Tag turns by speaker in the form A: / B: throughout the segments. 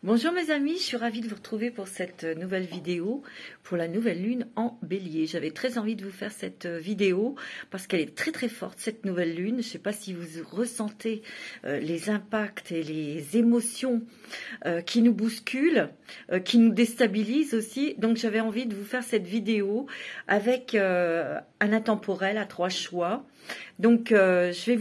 A: Bonjour mes amis, je suis ravie de vous retrouver pour cette nouvelle vidéo, pour la nouvelle lune en bélier. J'avais très envie de vous faire cette vidéo parce qu'elle est très très forte cette nouvelle lune. Je ne sais pas si vous ressentez les impacts et les émotions qui nous bousculent, qui nous déstabilisent aussi. Donc j'avais envie de vous faire cette vidéo avec un intemporel à 3 choix. Donc je vais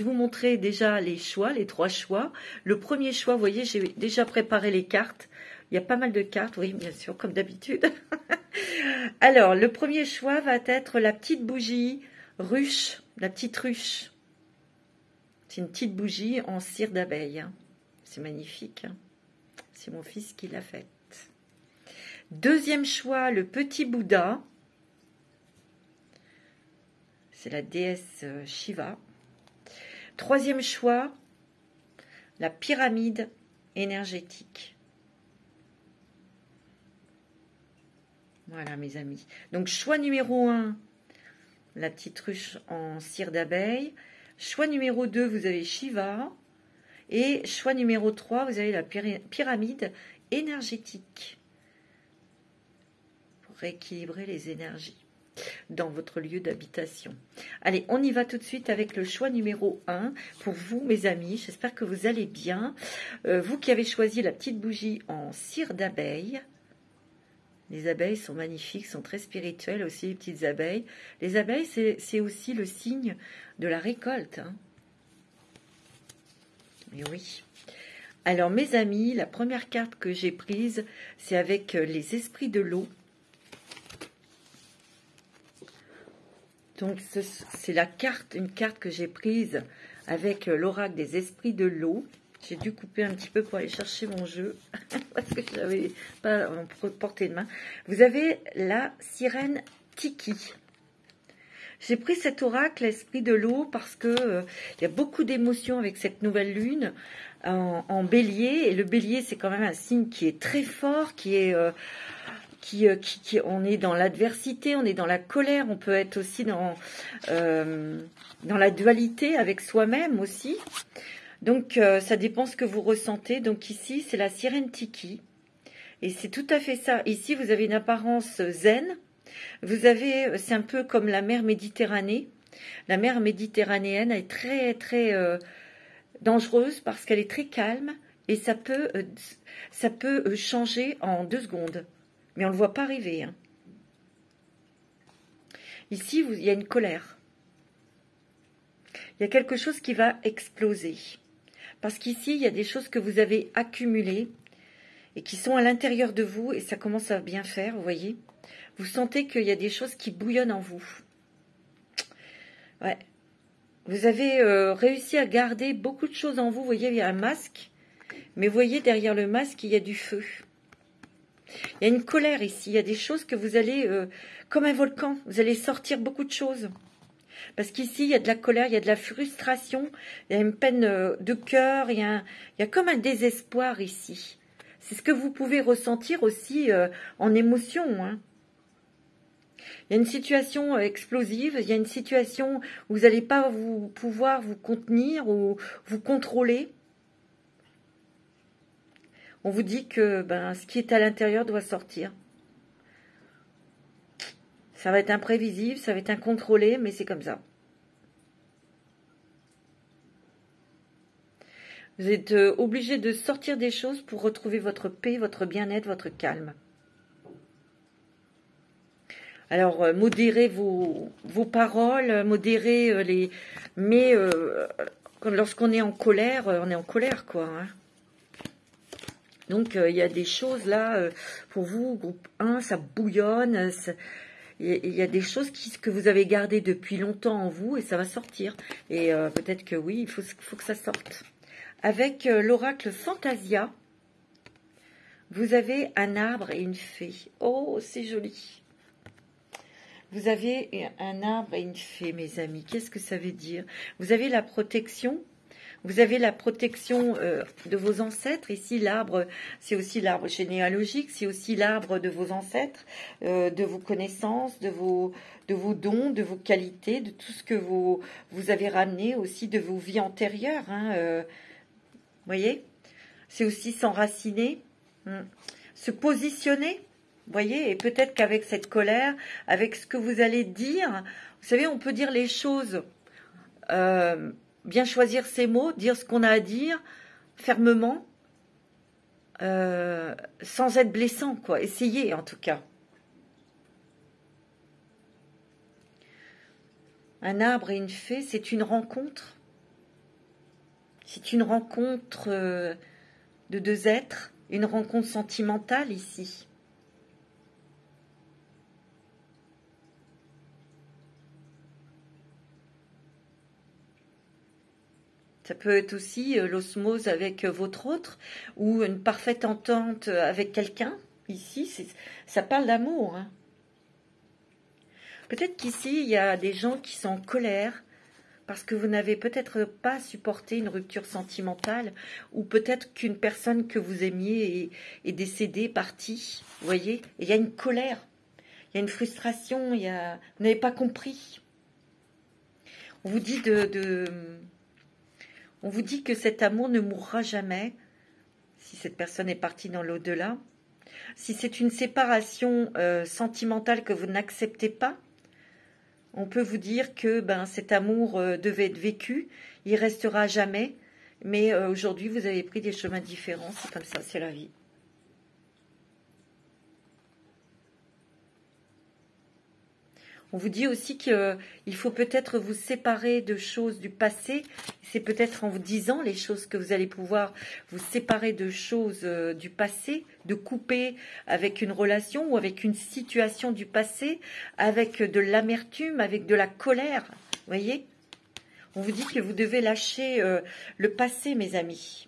A: vous montrer déjà les choix, les 3 choix. Le premier choix, vous voyez, j'ai déjà préparé les cartes. Il y a pas mal de cartes, oui, bien sûr, comme d'habitude. Alors, le premier choix va être la petite bougie ruche, la petite ruche. C'est une petite bougie en cire d'abeille. Hein. C'est magnifique. Hein. C'est mon fils qui l'a faite. Deuxième choix, le petit Bouddha. C'est la déesse Shiva. Troisième choix, la pyramide énergétique. Voilà mes amis. Donc choix numéro 1, la petite ruche en cire d'abeille. Choix numéro 2, vous avez Shiva. Et choix numéro 3, vous avez la pyramide énergétique. Pour rééquilibrer les énergies dans votre lieu d'habitation. Allez, on y va tout de suite avec le choix numéro 1 pour vous, mes amis. J'espère que vous allez bien. Vous qui avez choisi la petite bougie en cire d'abeille. Les abeilles sont magnifiques, sont très spirituelles aussi, les petites abeilles. Les abeilles, c'est aussi le signe de la récolte. Hein. Et oui. Alors, mes amis, la première carte que j'ai prise, c'est avec les esprits de l'eau. Donc, c'est une carte que j'ai prise avec l'oracle des esprits de l'eau. J'ai dû couper un petit peu pour aller chercher mon jeu, parce que je n'avais pas en portée de main. Vous avez la sirène Tiki. J'ai pris cet oracle, l'esprit de l'eau, parce que il y a beaucoup d'émotions avec cette nouvelle lune en bélier. Et le bélier, c'est quand même un signe qui est très fort, qui est... on est dans l'adversité, on est dans la colère, on peut être aussi dans la dualité avec soi-même aussi. Donc, ça dépend ce que vous ressentez. Donc ici, c'est la sirène Tiki. Et c'est tout à fait ça. Ici, vous avez une apparence zen. C'est un peu comme la mer Méditerranée. La mer méditerranéenne est très, très dangereuse parce qu'elle est très calme. Et ça peut changer en 2 secondes. Mais on ne le voit pas arriver. Hein. Ici, il y a une colère. Il y a quelque chose qui va exploser. Parce qu'ici, il y a des choses que vous avez accumulées et qui sont à l'intérieur de vous et ça commence à bien faire, vous voyez. Vous sentez qu'il y a des choses qui bouillonnent en vous. Ouais. Vous avez réussi à garder beaucoup de choses en vous. Vous voyez, il y a un masque. Mais vous voyez, derrière le masque, il y a du feu. Il y a une colère ici, il y a des choses que vous allez, comme un volcan, vous allez sortir beaucoup de choses. Parce qu'ici, il y a de la colère, il y a de la frustration, il y a une peine de cœur, il y a comme un désespoir ici. C'est ce que vous pouvez ressentir aussi en émotion. Hein. Il y a une situation explosive, il y a une situation où vous n'allez pas pouvoir vous contenir ou vous contrôler. On vous dit que ce qui est à l'intérieur doit sortir. Ça va être imprévisible, ça va être incontrôlé, mais c'est comme ça. Vous êtes obligé de sortir des choses pour retrouver votre paix, votre bien-être, votre calme. Alors, modérez vos paroles, modérez les... Mais lorsqu'on est en colère, quoi. Hein. Donc, il y a des choses là, pour vous, groupe 1, ça bouillonne, il y a des choses que vous avez gardées depuis longtemps en vous et ça va sortir. Et peut-être que oui, il faut que ça sorte. Avec l'oracle Fantasia, vous avez un arbre et une fée. Oh, c'est joli. Vous avez un arbre et une fée, mes amis. Qu'est-ce que ça veut dire? Vous avez la protection. Vous avez la protection de vos ancêtres. Ici, l'arbre, c'est aussi l'arbre généalogique, c'est aussi l'arbre de vos ancêtres, de vos connaissances, de vos dons, de vos qualités, de tout ce que vous avez ramené aussi de vos vies antérieures. Hein, voyez? C'est aussi s'enraciner, se positionner, vous voyez, et peut-être qu'avec cette colère, avec ce que vous allez dire, vous savez, on peut dire les choses, bien choisir ses mots, dire ce qu'on a à dire, fermement, sans être blessant, quoi. Essayez, en tout cas. Un arbre et une fée, c'est une rencontre. C'est une rencontre de deux êtres, une rencontre sentimentale ici. Ça peut être aussi l'osmose avec votre autre ou une parfaite entente avec quelqu'un. Ici, ça parle d'amour. Hein. Peut-être qu'ici, il y a des gens qui sont en colère parce que vous n'avez peut-être pas supporté une rupture sentimentale ou peut-être qu'une personne que vous aimiez est décédée, partie. Vous voyez? Et il y a une colère, il y a une frustration, vous n'avez pas compris. On vous dit on vous dit que cet amour ne mourra jamais, si cette personne est partie dans l'au-delà. Si c'est une séparation sentimentale que vous n'acceptez pas, on peut vous dire que cet amour devait être vécu, il restera jamais, mais aujourd'hui vous avez pris des chemins différents, c'est comme ça, c'est la vie. On vous dit aussi qu'il faut peut-être vous séparer de choses du passé. C'est peut-être en vous disant les choses que vous allez pouvoir vous séparer de choses du passé, de couper avec une relation ou avec une situation du passé, avec de l'amertume, avec de la colère. Vous voyez? On vous dit que vous devez lâcher le passé, mes amis.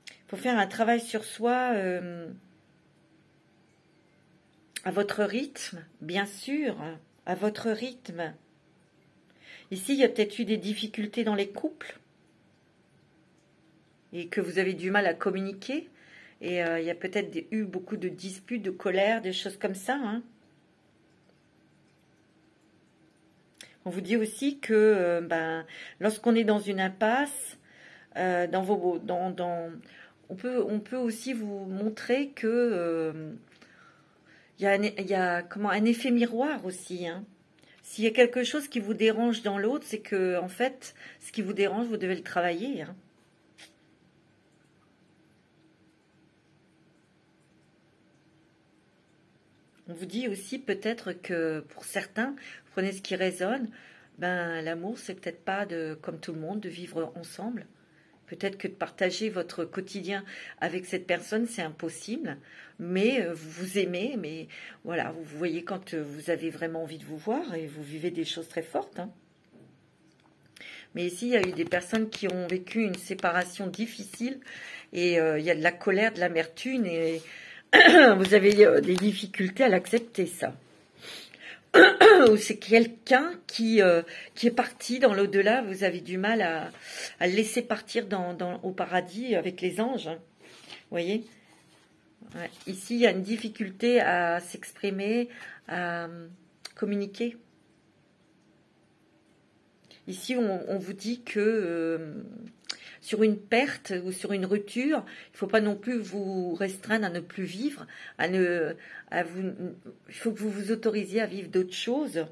A: Il faut faire un travail sur soi... à votre rythme, bien sûr, à votre rythme. Ici, il y a peut-être eu des difficultés dans les couples et que vous avez du mal à communiquer. Et il y a peut-être eu beaucoup de disputes, de colère, des choses comme ça. Hein. On vous dit aussi que lorsqu'on est dans une impasse, on peut aussi vous montrer que... il y a un effet miroir aussi. Hein. S'il y a quelque chose qui vous dérange dans l'autre, c'est que, en fait, ce qui vous dérange, vous devez le travailler. Hein. On vous dit aussi peut-être que pour certains, vous prenez ce qui résonne, l'amour, c'est peut-être pas comme tout le monde, de vivre ensemble. Peut-être que de partager votre quotidien avec cette personne, c'est impossible. Mais vous vous aimez, mais voilà, vous voyez quand vous avez vraiment envie de vous voir et vous vivez des choses très fortes. Hein. Mais ici, il y a eu des personnes qui ont vécu une séparation difficile et il y a de la colère, de l'amertume et vous avez des difficultés à l'accepter, ça. Ou c'est quelqu'un qui est parti dans l'au-delà, vous avez du mal à le laisser partir au paradis avec les anges. Hein. Vous voyez? Ouais. Ici, il y a une difficulté à s'exprimer, à communiquer. Ici, on vous dit que sur une perte ou sur une rupture, il ne faut pas non plus vous restreindre à ne plus vivre, il faut que vous vous autorisiez à vivre d'autres choses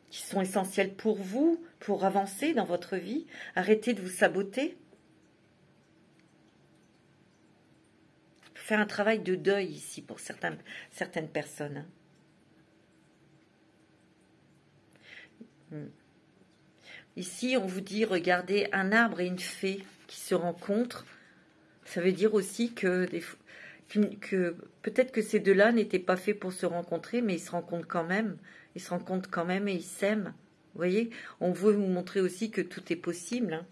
A: qui sont essentielles pour vous, pour avancer dans votre vie. Arrêtez de vous saboter. Il faut faire un travail de deuil ici pour certaines personnes. Ici, on vous dit, regardez, un arbre et une fée qui se rencontrent. Ça veut dire aussi que peut-être que ces deux-là n'étaient pas faits pour se rencontrer, mais ils se rencontrent quand même. Ils se rencontrent quand même et ils s'aiment. Vous voyez, on veut vous montrer aussi que tout est possible. Hein.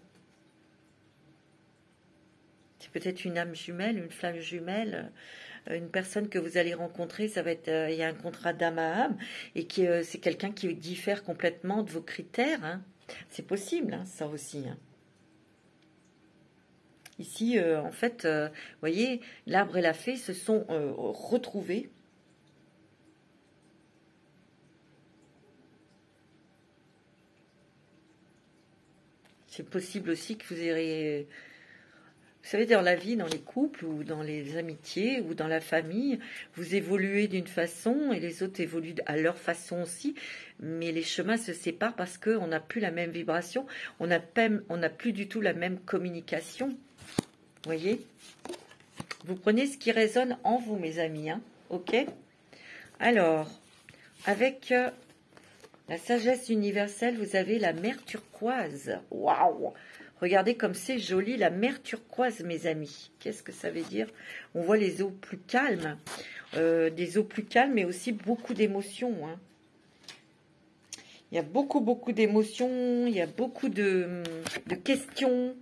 A: C'est peut-être une âme jumelle, une flamme jumelle, une personne que vous allez rencontrer. Ça va être, il y a un contrat d'âme à âme et c'est quelqu'un qui diffère complètement de vos critères. Hein. C'est possible, hein, ça aussi. Hein. Ici, en fait, vous voyez, l'arbre et la fée se sont retrouvés. C'est possible aussi que vous ayez... Vous savez, dans la vie, dans les couples, ou dans les amitiés, ou dans la famille, vous évoluez d'une façon et les autres évoluent à leur façon aussi, mais les chemins se séparent parce qu'on n'a plus la même vibration, on n'a plus du tout la même communication. Vous voyez? Vous prenez ce qui résonne en vous, mes amis, hein, ok? Alors, avec la sagesse universelle, vous avez la mer turquoise. Waouh! Regardez comme c'est joli, la mer turquoise, mes amis. Qu'est-ce que ça veut dire? On voit les eaux plus calmes, des eaux plus calmes, mais aussi beaucoup d'émotions. Hein. Il y a beaucoup d'émotions, il y a beaucoup de questions.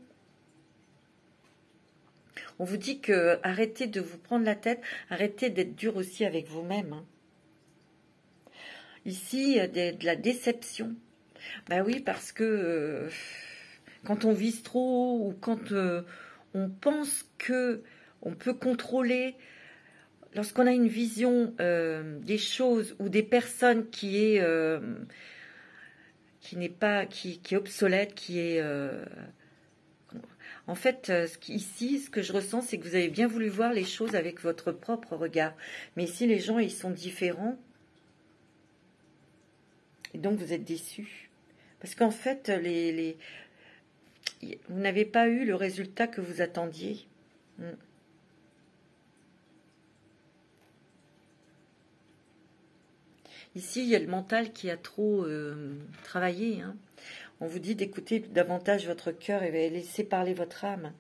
A: On vous dit que arrêtez de vous prendre la tête, arrêtez d'être dur aussi avec vous-même. Hein. Ici, il y a de la déception. Ben oui, parce que... quand on vise trop ou quand on pense que on peut contrôler, lorsqu'on a une vision des choses ou des personnes qui est obsolète, qui est en fait ici ce que je ressens, c'est que vous avez bien voulu voir les choses avec votre propre regard, mais ici les gens ils sont différents et donc vous êtes déçus parce qu'en fait vous n'avez pas eu le résultat que vous attendiez. Ici, il y a le mental qui a trop travaillé. Hein. On vous dit d'écouter davantage votre cœur et de laisser parler votre âme.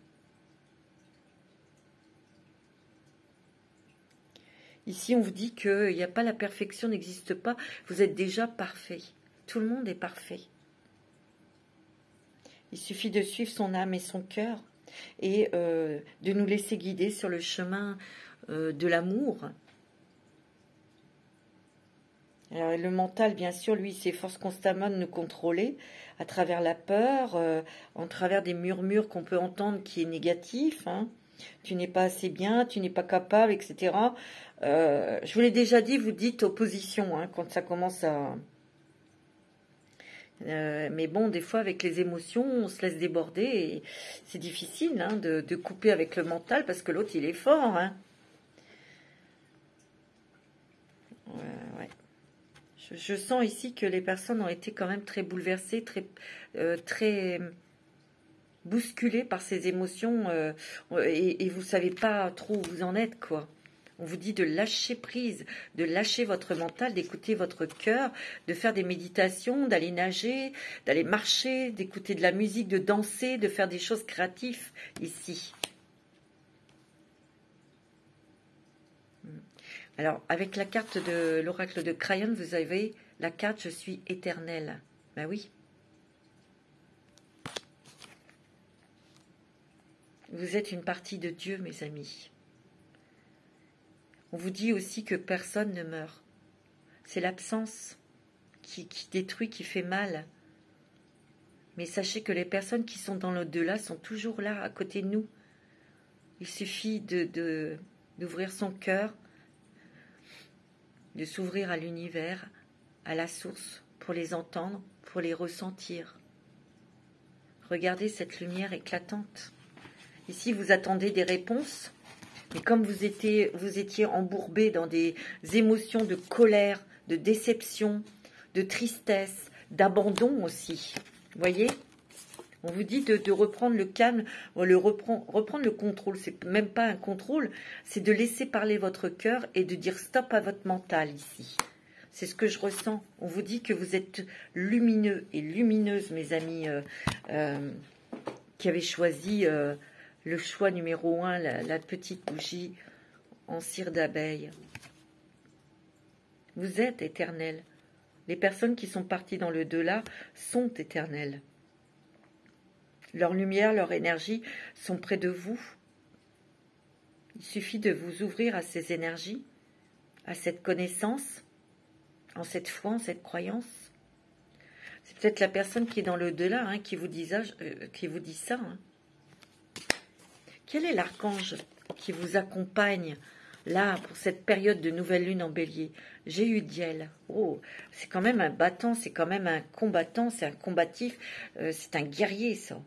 A: Ici, on vous dit qu'il n'y a pas la perfection, n'existe pas. Vous êtes déjà parfait. Tout le monde est parfait. Il suffit de suivre son âme et son cœur et de nous laisser guider sur le chemin de l'amour. Alors, le mental, bien sûr, lui, s'efforce constamment de nous contrôler à travers la peur, en travers des murmures qu'on peut entendre qui est négatif. Hein. Tu n'es pas assez bien, tu n'es pas capable, etc. Je vous l'ai déjà dit, vous dites opposition hein, quand ça commence à... mais bon, des fois, avec les émotions, on se laisse déborder et c'est difficile hein, de couper avec le mental parce que l'autre, il est fort. Hein. Ouais. Je sens ici que les personnes ont été quand même très bouleversées, très bousculées par ces émotions et vous ne savez pas trop où vous en êtes, quoi. On vous dit de lâcher prise, de lâcher votre mental, d'écouter votre cœur, de faire des méditations, d'aller nager, d'aller marcher, d'écouter de la musique, de danser, de faire des choses créatives ici. Alors, avec la carte de l'oracle de Crayon, vous avez la carte « Je suis éternel ». Ben oui. Vous êtes une partie de Dieu, mes amis. On vous dit aussi que personne ne meurt. C'est l'absence qui détruit, qui fait mal. Mais sachez que les personnes qui sont dans l'au-delà sont toujours là, à côté de nous. Il suffit d'ouvrir son cœur, de s'ouvrir à l'univers, à la source, pour les entendre, pour les ressentir. Regardez cette lumière éclatante. Ici, vous attendez des réponses. Mais comme vous étiez embourbé dans des émotions de colère, de déception, de tristesse, d'abandon aussi. Vous voyez? On vous dit de reprendre le calme, reprendre le contrôle. C'est même pas un contrôle, c'est de laisser parler votre cœur et de dire stop à votre mental ici. C'est ce que je ressens. On vous dit que vous êtes lumineux et lumineuse, mes amis, qui avez choisi... le choix numéro 1, la petite bougie en cire d'abeille. Vous êtes éternel. Les personnes qui sont parties dans le delà sont éternelles. Leur lumière, leur énergie sont près de vous. Il suffit de vous ouvrir à ces énergies, à cette connaissance, en cette foi, en cette croyance. C'est peut-être la personne qui est dans le delà hein, qui vous dit ça. Hein. Quel est l'archange qui vous accompagne là, pour cette période de nouvelle lune en bélier, Jéhudiel. Oh, c'est quand même un battant, c'est quand même un combattant, c'est un combatif, c'est un guerrier, ça.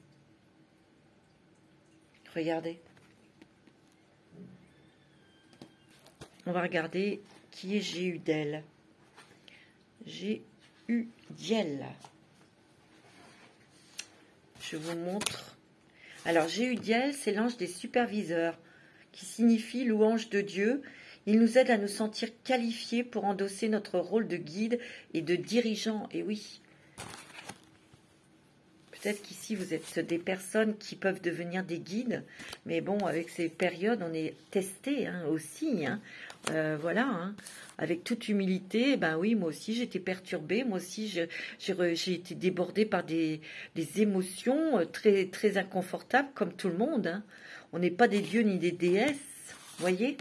A: Regardez. On va regarder qui est Jéhudiel. Jéhudiel. Je vous montre. Alors, Jéhudiel, c'est l'ange des superviseurs, qui signifie louange de Dieu. Il nous aide à nous sentir qualifiés pour endosser notre rôle de guide et de dirigeant. Et oui, peut-être qu'ici, vous êtes des personnes qui peuvent devenir des guides. Mais bon, avec ces périodes, on est testé aussi. Voilà, avec toute humilité, ben oui, moi aussi j'étais perturbée, moi aussi j'ai été débordée par des émotions très, très inconfortables, comme tout le monde. On n'est pas des dieux ni des déesses, voyez.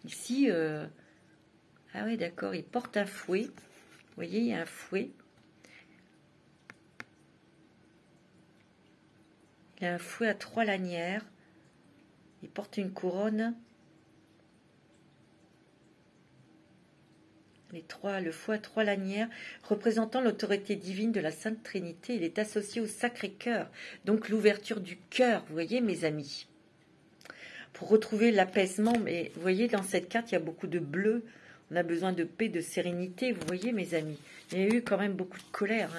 A: Ici, ah oui, d'accord, il porte un fouet, vous voyez, il y a un fouet. Il y a un fouet à 3 lanières. Il porte une couronne. Le fouet à 3 lanières, représentant l'autorité divine de la Sainte Trinité. Il est associé au Sacré-Cœur, donc l'ouverture du cœur, vous voyez, mes amis. Pour retrouver l'apaisement, mais vous voyez, dans cette carte, il y a beaucoup de bleu. On a besoin de paix, de sérénité, vous voyez, mes amis. Il y a eu quand même beaucoup de colère.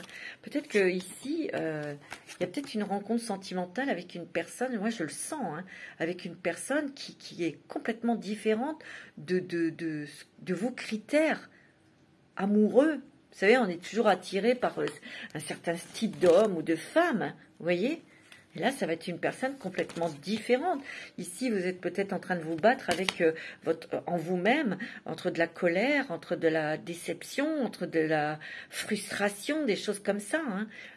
A: Peut-être qu'ici, il y a peut-être une rencontre sentimentale avec une personne, moi je le sens, avec une personne qui est complètement différente de vos critères amoureux. Vous savez, on est toujours attiré par un certain style d'homme ou de femme, vous voyez. Et là, ça va être une personne complètement différente. Ici, vous êtes peut-être en train de vous battre avec en vous-même, entre de la colère, entre de la déception, entre de la frustration, des choses comme ça.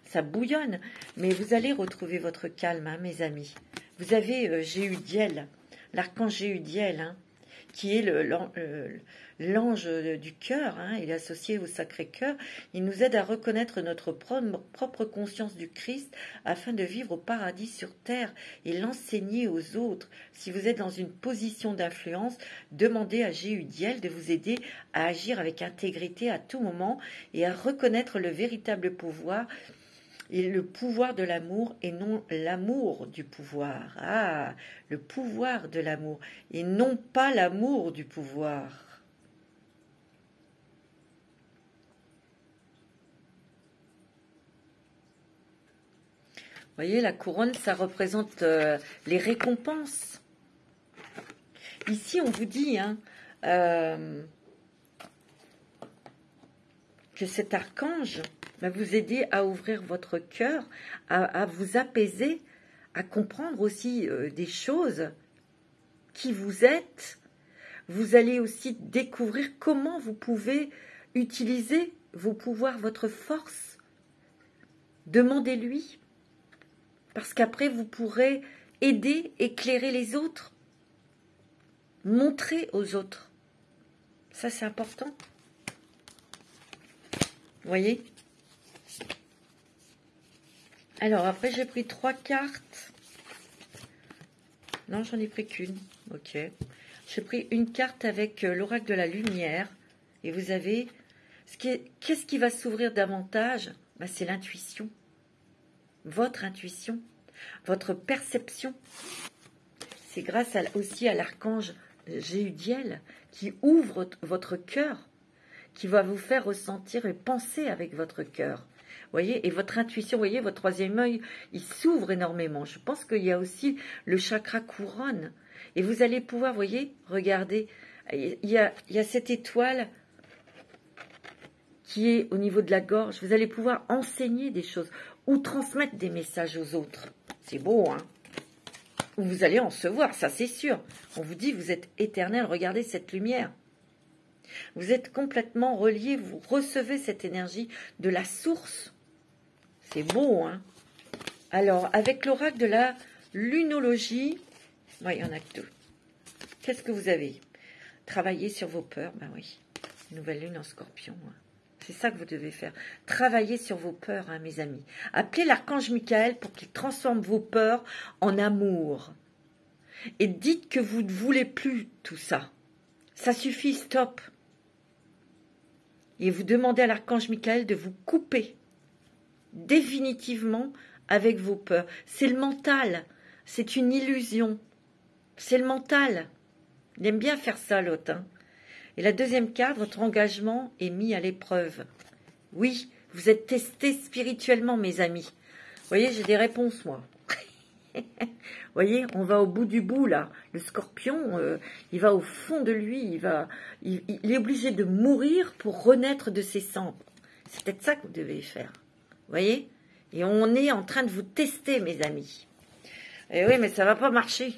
A: Ça bouillonne. Mais vous allez retrouver votre calme, mes amis. Vous avez Jéhudiel, l'archange Jéhudiel, qui est l'ange du cœur, il est associé au Sacré-Cœur. Il nous aide à reconnaître notre propre conscience du Christ afin de vivre au paradis sur terre et l'enseigner aux autres. Si vous êtes dans une position d'influence, demandez à Jéhudiel de vous aider à agir avec intégrité à tout moment et à reconnaître le véritable pouvoir et le pouvoir de l'amour et non l'amour du pouvoir. Ah, le pouvoir de l'amour et non pas l'amour du pouvoir. Vous voyez, la couronne, ça représente les récompenses. Ici, on vous dit que cet archange va vous aider à ouvrir votre cœur, à vous apaiser, à comprendre aussi des choses qui vous êtes. Vous allez aussi découvrir comment vous pouvez utiliser vos pouvoirs, votre force. Demandez-lui, parce qu'après vous pourrez aider, éclairer les autres, montrer aux autres. Ça, c'est important. Vous voyez ? Alors, après, j'ai pris 3 cartes. Non, j'en ai pris qu'une. Ok. J'ai pris une carte avec l'oracle de la lumière. Et vous avez... Qu'est-ce qui va s'ouvrir davantage? C'est l'intuition. Votre intuition. Votre perception. C'est grâce aussi à l'archange Jéhudiel qui ouvre votre cœur, qui va vous faire ressentir et penser avec votre cœur. Voyez, et votre intuition, voyez, votre troisième œil, il s'ouvre énormément. Je pense qu'il y a aussi le chakra couronne. Et vous allez pouvoir, voyez, regardez, il y a cette étoile qui est au niveau de la gorge. Vous allez pouvoir enseigner des choses ou transmettre des messages aux autres. C'est beau, Vous allez en recevoir, ça c'est sûr. On vous dit, vous êtes éternel, regardez cette lumière. Vous êtes complètement relié, vous recevez cette énergie de la source. C'est beau, Alors, avec l'oracle de la lunologie, il y en a que 2. Qu'est-ce que vous avez? Travailler sur vos peurs, oui. Nouvelle lune en scorpion. C'est ça que vous devez faire. Travaillez sur vos peurs, hein, mes amis. Appelez l'archange Michael pour qu'il transforme vos peurs en amour. Et dites que vous ne voulez plus tout ça. Ça suffit, stop. Et vous demandez à l'archange Michael de vous couper définitivement avec vos peurs. C'est le mental. C'est une illusion. C'est le mental. Il aime bien faire ça, l'autre. Hein. Et la deuxième carte, votre engagement est mis à l'épreuve. Oui, vous êtes testés spirituellement, mes amis. Vous voyez, j'ai des réponses, moi. Vous voyez, on va au bout du bout, là. Le scorpion, il va au fond de lui. Il est obligé de mourir pour renaître de ses cendres. C'est peut-être ça que vous devez faire. Vous voyez? Et on est en train de vous tester, mes amis. Et oui, mais ça va pas marcher.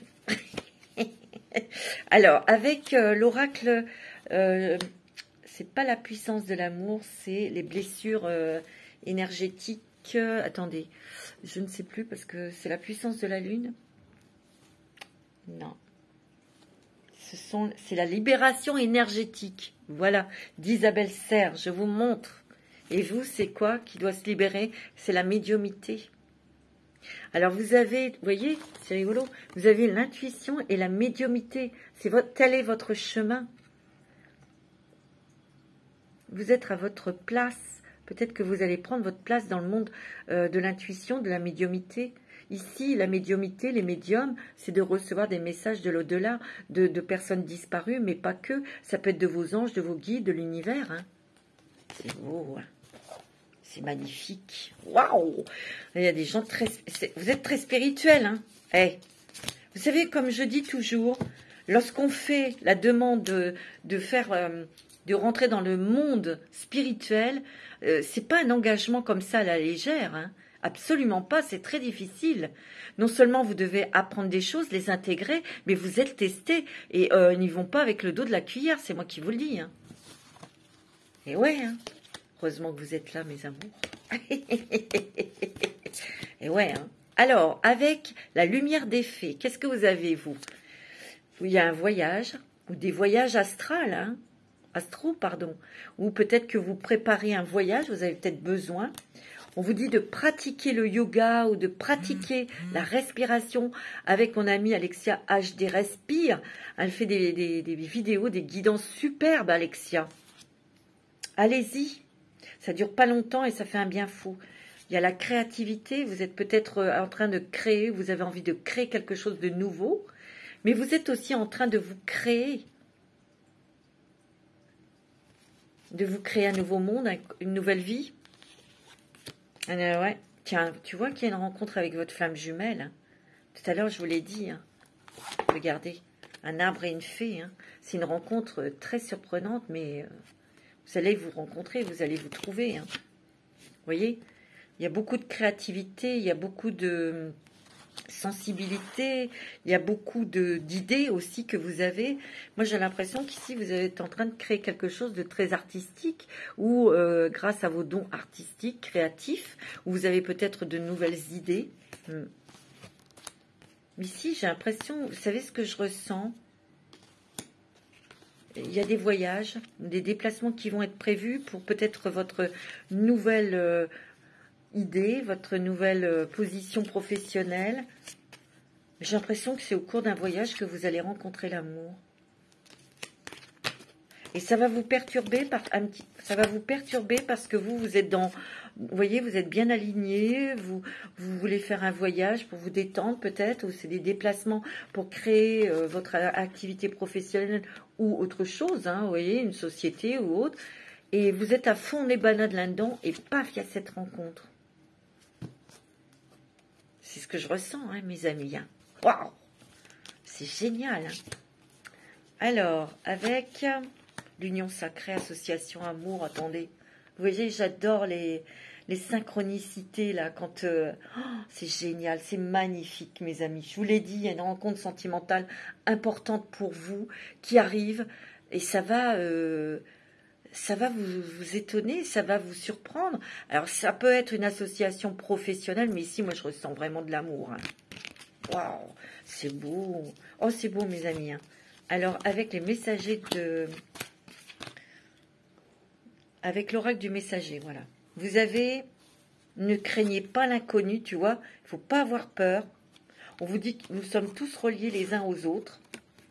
A: Alors, avec l'oracle, c'est pas la puissance de l'amour, c'est les blessures énergétiques. Attendez, je ne sais plus parce que c'est la puissance de la lune. Non. C'est la libération énergétique. Voilà, d'Isabelle Serre, je vous montre. Et vous, c'est quoi qui doit se libérer? C'est la médiumité. Alors vous avez, vous voyez, c'est rigolo, vous avez l'intuition et la médiumité. Tel est votre chemin. Vous êtes à votre place. Peut-être que vous allez prendre votre place dans le monde de l'intuition, de la médiumité. Ici, la médiumité, les médiums, c'est de recevoir des messages de l'au-delà, de personnes disparues, mais pas que. Ça peut être de vos anges, de vos guides, de l'univers. Hein. C'est beau, hein. C'est magnifique. Waouh! Il y a des gens très... Vous êtes très spirituels, hein? Hey. Vous savez, comme je dis toujours, lorsqu'on fait la demande de rentrer dans le monde spirituel, c'est pas un engagement comme ça à la légère, hein? Absolument pas, c'est très difficile. Non seulement vous devez apprendre des choses, les intégrer, mais vous êtes testé et ils n'y vont pas avec le dos de la cuillère, c'est moi qui vous le dis. Hein. Et ouais, hein. Heureusement que vous êtes là, mes amours. Et ouais, hein. Alors, avec la lumière des fées, qu'est-ce que vous avez, vous? Il y a un voyage, ou des voyages astrales, hein? Astro, pardon. Ou peut-être que vous préparez un voyage, vous avez peut-être besoin. On vous dit de pratiquer le yoga ou de pratiquer la respiration avec mon amie Alexia HD Respire. Elle fait des vidéos, des guidances superbes, Alexia. Allez-y. Ça dure pas longtemps et ça fait un bien fou. Il y a la créativité, vous êtes peut-être en train de créer, vous avez envie de créer quelque chose de nouveau, mais vous êtes aussi en train de vous créer un nouveau monde, une nouvelle vie. Ouais. Tiens, tu vois qu'il y a une rencontre avec votre flamme jumelle. Hein. Tout à l'heure, je vous l'ai dit. Hein. Regardez, un arbre et une fée. Hein. C'est une rencontre très surprenante, mais... vous allez vous rencontrer, vous allez vous trouver. Hein. Vous voyez, il y a beaucoup de créativité, il y a beaucoup de sensibilité, il y a beaucoup d'idées aussi que vous avez. Moi, j'ai l'impression qu'ici, vous êtes en train de créer quelque chose de très artistique ou grâce à vos dons artistiques, créatifs, où vous avez peut-être de nouvelles idées. Ici, j'ai l'impression, vous savez ce que je ressens ? Il y a des voyages, des déplacements qui vont être prévus pour peut-être votre nouvelle idée, votre nouvelle position professionnelle. J'ai l'impression que c'est au cours d'un voyage que vous allez rencontrer l'amour. Et ça va vous perturber parce que vous êtes dans... Vous voyez, vous êtes bien aligné, vous voulez faire un voyage pour vous détendre peut-être, ou c'est des déplacements pour créer votre activité professionnelle ou autre chose, hein, vous voyez, une société ou autre. Et vous êtes à fond les banades là-dedans et paf, il y a cette rencontre. C'est ce que je ressens, hein, mes amis. Hein. Waouh! C'est génial. Hein. Alors, avec... l'union sacrée, association, amour, attendez. Vous voyez, j'adore les synchronicités, là, quand... c'est génial, c'est magnifique, mes amis. Je vous l'ai dit, il y a une rencontre sentimentale importante pour vous qui arrive, et ça va vous étonner, ça va vous surprendre. Alors, ça peut être une association professionnelle, mais ici, moi, je ressens vraiment de l'amour. Hein. Waouh, c'est beau. Oh, c'est beau, mes amis. Hein. Alors, avec les messagers de... avec l'oracle du messager, voilà. Vous avez, ne craignez pas l'inconnu, tu vois, il ne faut pas avoir peur. On vous dit que nous sommes tous reliés les uns aux autres.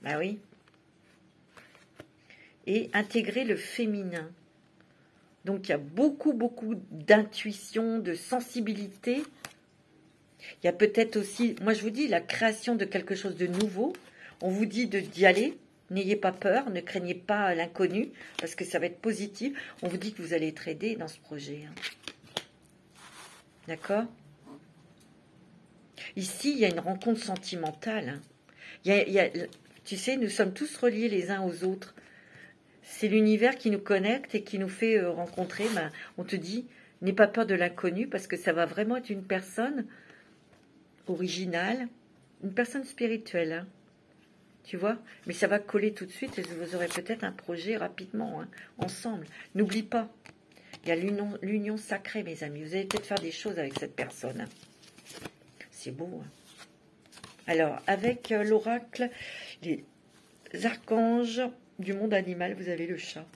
A: Ben oui. Et intégrer le féminin. Donc, il y a beaucoup, beaucoup d'intuition, de sensibilité. Il y a peut-être aussi, moi je vous dis, la création de quelque chose de nouveau. On vous dit d'y aller. N'ayez pas peur, ne craignez pas l'inconnu, parce que ça va être positif. On vous dit que vous allez être aidé dans ce projet. Hein. D'accord? Ici, il y a une rencontre sentimentale. Hein. Tu sais, nous sommes tous reliés les uns aux autres. C'est l'univers qui nous connecte et qui nous fait rencontrer. Ben, on te dit, n'aie pas peur de l'inconnu, parce que ça va vraiment être une personne originale, une personne spirituelle. Hein. Tu vois, mais ça va coller tout de suite et vous aurez peut-être un projet rapidement, hein, ensemble. N'oublie pas, il y a l'union sacrée, mes amis. Vous allez peut-être faire des choses avec cette personne. Hein. C'est beau. Hein. Alors, avec l'oracle, les archanges du monde animal, vous avez le chat.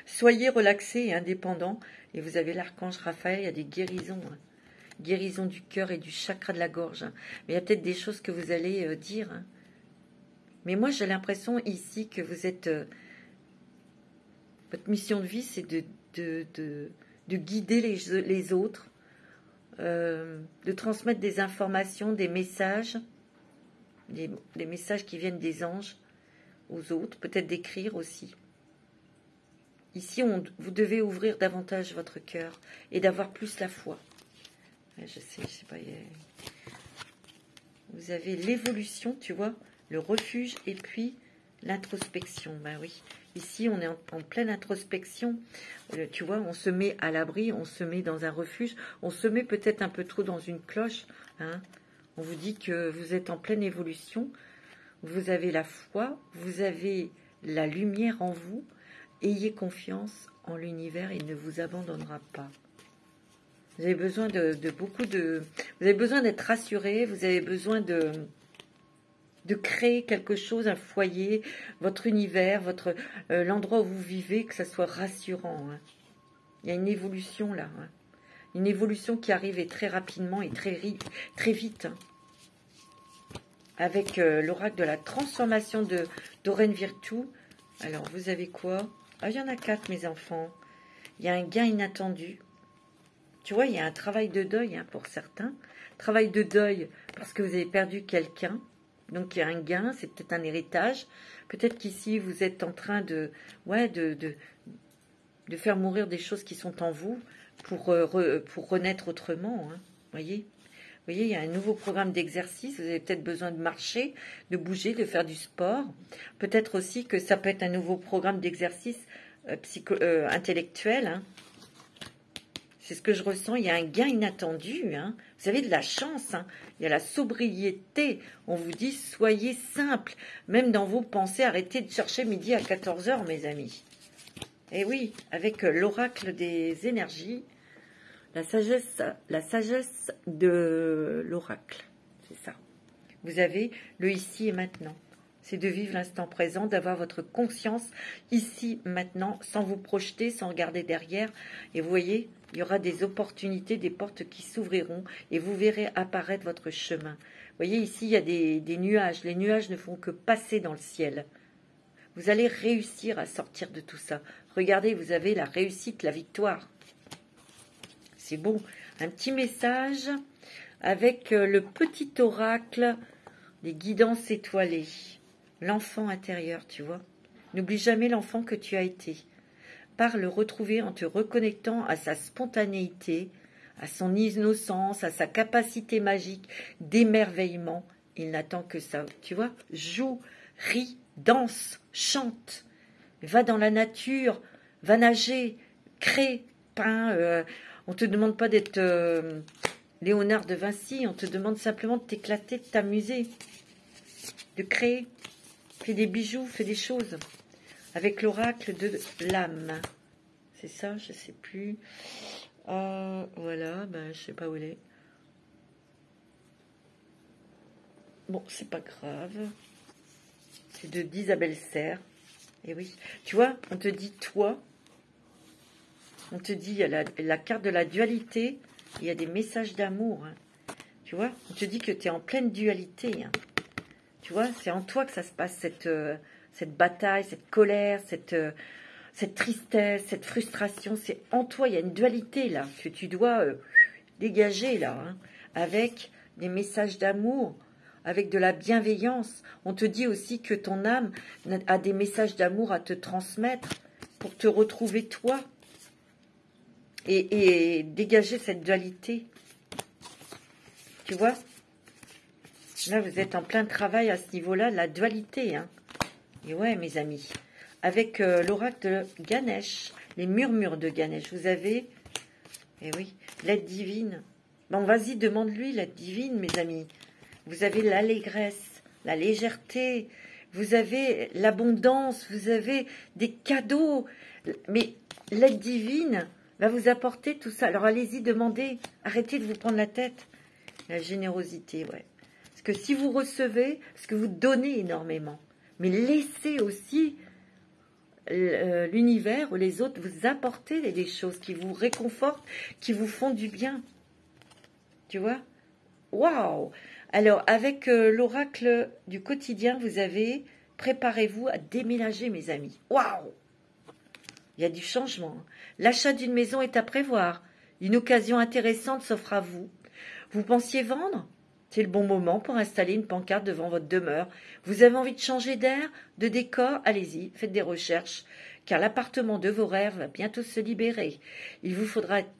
A: Soyez relaxés et indépendants. Et vous avez l'archange Raphaël, il y a des guérisons. Hein. Guérison du cœur et du chakra de la gorge. Hein. Mais il y a peut-être des choses que vous allez dire. Hein. Mais moi, j'ai l'impression ici que vous êtes... votre mission de vie, c'est de guider les autres, de transmettre des informations, des messages, des messages qui viennent des anges aux autres, peut-être d'écrire aussi. Ici, vous devez ouvrir davantage votre cœur et d'avoir plus la foi. Je sais pas. Vous avez l'évolution, tu vois, le refuge et puis l'introspection. Ben oui, ici on est en pleine introspection. Tu vois, on se met à l'abri, on se met dans un refuge, on se met peut-être un peu trop dans une cloche. Hein. On vous dit que vous êtes en pleine évolution. Vous avez la foi, vous avez la lumière en vous. Ayez confiance en l'univers, il ne vous abandonnera pas. Vous avez besoin vous avez besoin d'être rassuré, vous avez besoin de créer quelque chose, un foyer, votre univers, l'endroit où vous vivez, que ça soit rassurant. Hein. Il y a une évolution là. Hein. Une évolution qui arrive et très rapidement et très vite. Hein. Avec l'oracle de la transformation d'Oren Virtue. Alors, vous avez quoi? Ah, il y en a 4, mes enfants. Il y a un gain inattendu. Tu vois, il y a un travail de deuil hein, pour certains. Travail de deuil parce que vous avez perdu quelqu'un. Donc, il y a un gain, c'est peut-être un héritage. Peut-être qu'ici, vous êtes en train de faire mourir des choses qui sont en vous pour renaître autrement. Hein, voyez, il y a un nouveau programme d'exercice. Vous avez peut-être besoin de marcher, de bouger, de faire du sport. Peut-être aussi que ça peut être un nouveau programme d'exercice intellectuel. Hein. C'est ce que je ressens. Il y a un gain inattendu. Hein. Vous avez de la chance. Hein. Il y a la sobriété. On vous dit, soyez simple. Même dans vos pensées, arrêtez de chercher midi à 14 h, mes amis. Et oui, avec l'oracle des énergies, la sagesse de l'oracle. C'est ça. Vous avez le ici et maintenant. C'est de vivre l'instant présent, d'avoir votre conscience ici, maintenant, sans vous projeter, sans regarder derrière. Et vous voyez, il y aura des opportunités, des portes qui s'ouvriront et vous verrez apparaître votre chemin. Vous voyez, ici, il y a des nuages. Les nuages ne font que passer dans le ciel. Vous allez réussir à sortir de tout ça. Regardez, vous avez la réussite, la victoire. C'est beau. Un petit message avec le petit oracle des guidances étoilées. L'enfant intérieur, tu vois. N'oublie jamais l'enfant que tu as été. Pars le retrouver en te reconnectant à sa spontanéité, à son innocence, à sa capacité magique d'émerveillement. Il n'attend que ça. Tu vois, joue, ris, danse, chante. Va dans la nature, va nager, crée, peins. On ne te demande pas d'être Léonard de Vinci, on te demande simplement de t'éclater, de t'amuser, de créer. Fais des bijoux, fais des choses. Avec l'oracle de l'âme. C'est ça, je ne sais plus. Voilà, ben, je ne sais pas où elle est. Bon, c'est pas grave. C'est d'Isabelle Serre. Et oui, tu vois, on te dit toi, on te dit, il y a la carte de la dualité, il y a des messages d'amour. Hein. Tu vois, on te dit que tu es en pleine dualité. Hein. Tu vois, c'est en toi que ça se passe, cette bataille, cette colère, cette tristesse, cette frustration. C'est en toi, il y a une dualité là, que tu dois dégager là, hein, avec des messages d'amour, avec de la bienveillance. On te dit aussi que ton âme a des messages d'amour à te transmettre pour te retrouver toi. Et dégager cette dualité. Tu vois? Là, vous êtes en plein travail à ce niveau-là, la dualité. Hein. Et ouais, mes amis. Avec l'oracle de Ganesh, les murmures de Ganesh, vous avez... Eh oui, l'aide divine. Bon, vas-y, demande-lui l'aide divine, mes amis. Vous avez l'allégresse, la légèreté, vous avez l'abondance, vous avez des cadeaux. Mais l'aide divine... va vous apporter tout ça. Alors allez-y, demandez. Arrêtez de vous prendre la tête. La générosité, ouais. Parce que si vous recevez, parce que vous donnez énormément. Mais laissez aussi l'univers ou les autres vous apporter des choses qui vous réconfortent, qui vous font du bien. Tu vois? Waouh! Alors, avec l'oracle du quotidien, vous avez... Préparez-vous à déménager, mes amis. Waouh! Il y a du changement. L'achat d'une maison est à prévoir. Une occasion intéressante s'offre à vous. Vous pensiez vendre? C'est le bon moment pour installer une pancarte devant votre demeure. Vous avez envie de changer d'air, de décor? Allez-y, faites des recherches, car l'appartement de vos rêves va bientôt se libérer. Il vous faudra être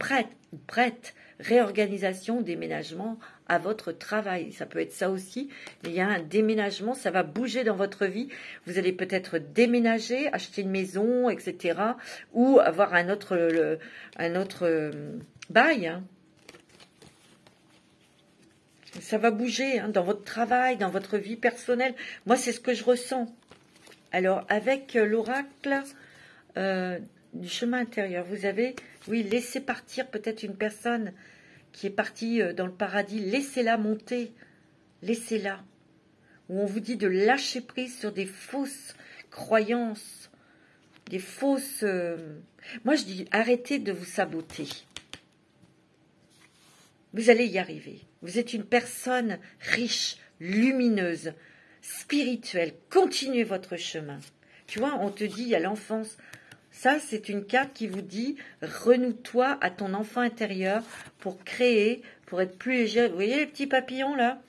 A: prête. Réorganisation, déménagement à votre travail. Ça peut être ça aussi. Il y a un déménagement, ça va bouger dans votre vie. Vous allez peut-être déménager, acheter une maison, etc. Ou avoir un autre bail. Hein. Ça va bouger hein, dans votre travail, dans votre vie personnelle. Moi, c'est ce que je ressens. Alors, avec l'oracle du chemin intérieur, vous avez, oui, laissez partir peut-être une personne qui est partie dans le paradis. Laissez-la monter. Laissez-la. Où on vous dit de lâcher prise sur des fausses croyances, des fausses... Moi, je dis, arrêtez de vous saboter. Vous allez y arriver. Vous êtes une personne riche, lumineuse, spirituelle. Continuez votre chemin. Tu vois, on te dit à l'enfance, ça c'est une carte qui vous dit, renoue-toi à ton enfant intérieur pour créer, pour être plus léger. Vous voyez les petits papillons là?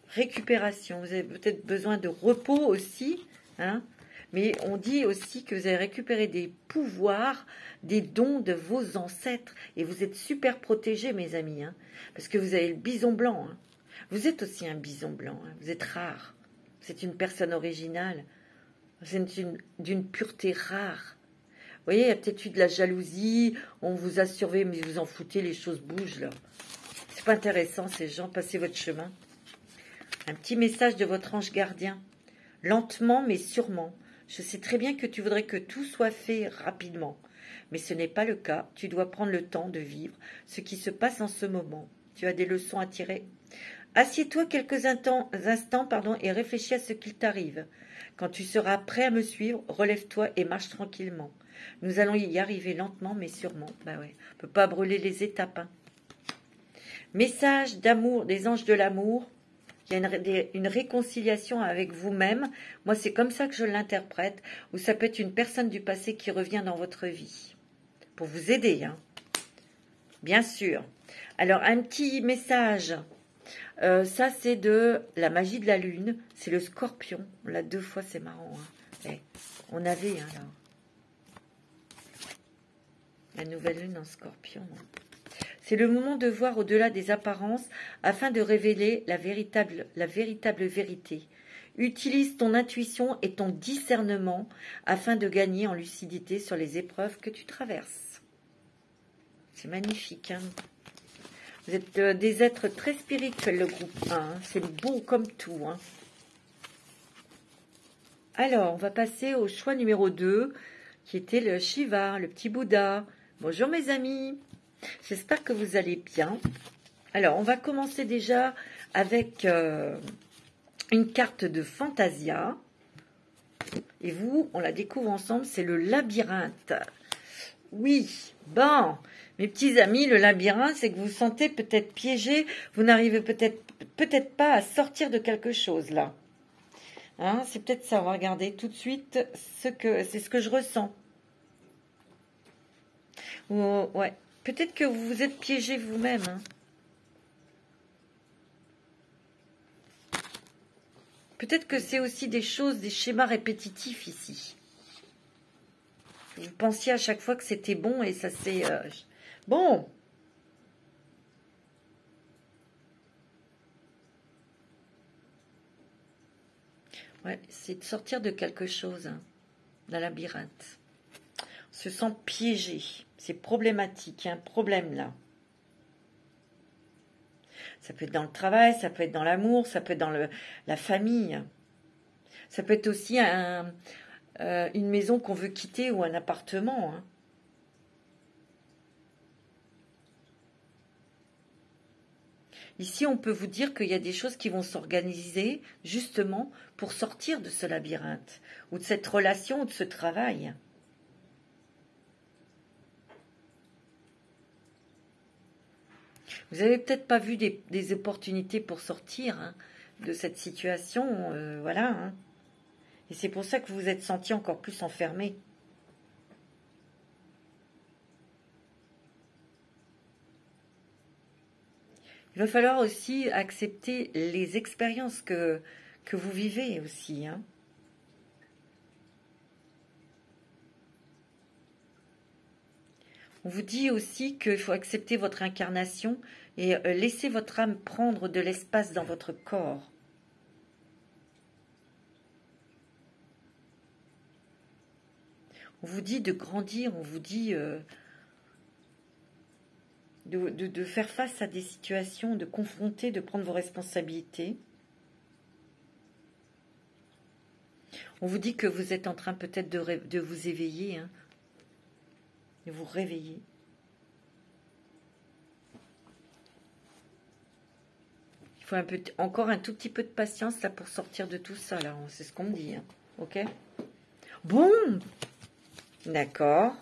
A: Récupération. Vous avez peut-être besoin de repos aussi, hein? Mais on dit aussi que vous allez récupérer des pouvoirs, des dons de vos ancêtres. Et vous êtes super protégés, mes amis. Hein, parce que vous avez le bison blanc. Hein. Vous êtes aussi un bison blanc. Hein, vous êtes rare. Vous êtes une personne originale. Vous êtes d'une pureté rare. Vous voyez, il y a peut-être eu de la jalousie. On vous a surveillé, mais vous en foutez, les choses bougent là. C'est pas intéressant, ces gens. Passez votre chemin. Un petit message de votre ange gardien. Lentement, mais sûrement. Je sais très bien que tu voudrais que tout soit fait rapidement. Mais ce n'est pas le cas. Tu dois prendre le temps de vivre ce qui se passe en ce moment. Tu as des leçons à tirer. Assieds-toi quelques instants et réfléchis à ce qu'il t'arrive. Quand tu seras prêt à me suivre, relève-toi et marche tranquillement. Nous allons y arriver lentement, mais sûrement. Bah ouais, on ne peut pas brûler les étapes. Hein. Message d'amour des anges de l'amour. Il y a une réconciliation avec vous-même. Moi, c'est comme ça que je l'interprète. Ou ça peut être une personne du passé qui revient dans votre vie. Pour vous aider, hein. Bien sûr. Alors, un petit message. Ça, c'est de la magie de la lune. C'est le scorpion. On l'a 2 fois, c'est marrant. Hein. On avait, hein, là. La nouvelle lune en scorpion. Hein. C'est le moment de voir au-delà des apparences afin de révéler la véritable vérité. Utilise ton intuition et ton discernement afin de gagner en lucidité sur les épreuves que tu traverses. C'est magnifique. Hein, vous êtes des êtres très spirituels, le groupe 1. Hein, c'est beau comme tout. Hein. Alors, on va passer au choix numéro 2, qui était le Shiva, le petit Bouddha. Bonjour mes amis. J'espère que vous allez bien. Alors, on va commencer déjà avec une carte de Fantasia. Et vous, on la découvre ensemble, c'est le labyrinthe. Oui, bon, mes petits amis, le labyrinthe, c'est que vous vous sentez peut-être piégé, vous n'arrivez peut-être pas à sortir de quelque chose là. Hein, c'est peut-être ça, on va regarder tout de suite c'est ce que je ressens. Ouais, peut-être que vous vous êtes piégé vous-même. Hein. Peut-être que c'est aussi des choses, des schémas répétitifs ici. Vous pensiez à chaque fois que c'était bon et ça c'est... Bon. Ouais, c'est de sortir de quelque chose, hein, d'un labyrinthe. On se sent piégé. C'est problématique, il y a un problème là. Ça peut être dans le travail, ça peut être dans l'amour, ça peut être dans la famille. Ça peut être aussi une maison qu'on veut quitter ou un appartement. Hein. Ici, on peut vous dire qu'il y a des choses qui vont s'organiser justement pour sortir de ce labyrinthe ou de cette relation ou de ce travail. Vous n'avez peut-être pas vu des opportunités pour sortir, hein, de cette situation, voilà. Hein. Et c'est pour ça que vous vous êtes senti encore plus enfermé. Il va falloir aussi accepter les expériences que vous vivez aussi. Hein. On vous dit aussi qu'il faut accepter votre incarnation et laisser votre âme prendre de l'espace dans votre corps. On vous dit de grandir, on vous dit de faire face à des situations, de confronter, de prendre vos responsabilités. On vous dit que vous êtes en train peut-être de vous éveiller, hein, de vous réveiller. Il faut encore un tout petit peu de patience là pour sortir de tout ça, là. C'est ce qu'on me dit, hein. Ok? Bon, d'accord.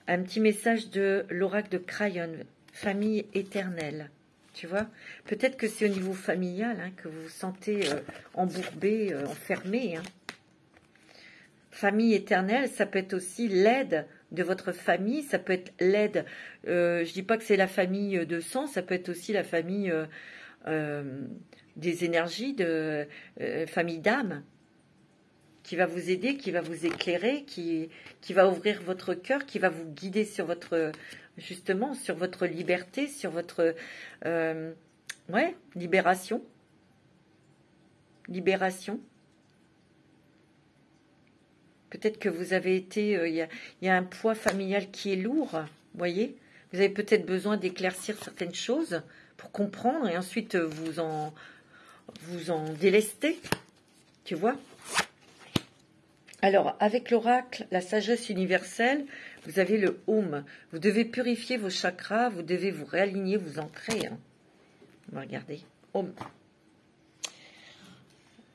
A: Un petit message de l'oracle de Crayon, famille éternelle. Tu vois, peut-être que c'est au niveau familial, hein, que vous vous sentez embourbé, enfermé. Hein. Famille éternelle, ça peut être aussi l'aide de votre famille, ça peut être l'aide, je dis pas que c'est la famille de sang, ça peut être aussi la famille des énergies, de famille d'âme, qui va vous aider, qui va vous éclairer, qui va ouvrir votre cœur, qui va vous guider sur votre, justement, sur votre liberté, sur votre, libération. Libération. Peut-être que vous avez été, il y a un poids familial qui est lourd, voyez. Vous avez peut-être besoin d'éclaircir certaines choses pour comprendre et ensuite vous en délester, tu vois. Alors, avec l'oracle, la sagesse universelle, vous avez le Om. Vous devez purifier vos chakras, vous devez vous réaligner, vous ancrer. Hein. On va regarder. Om.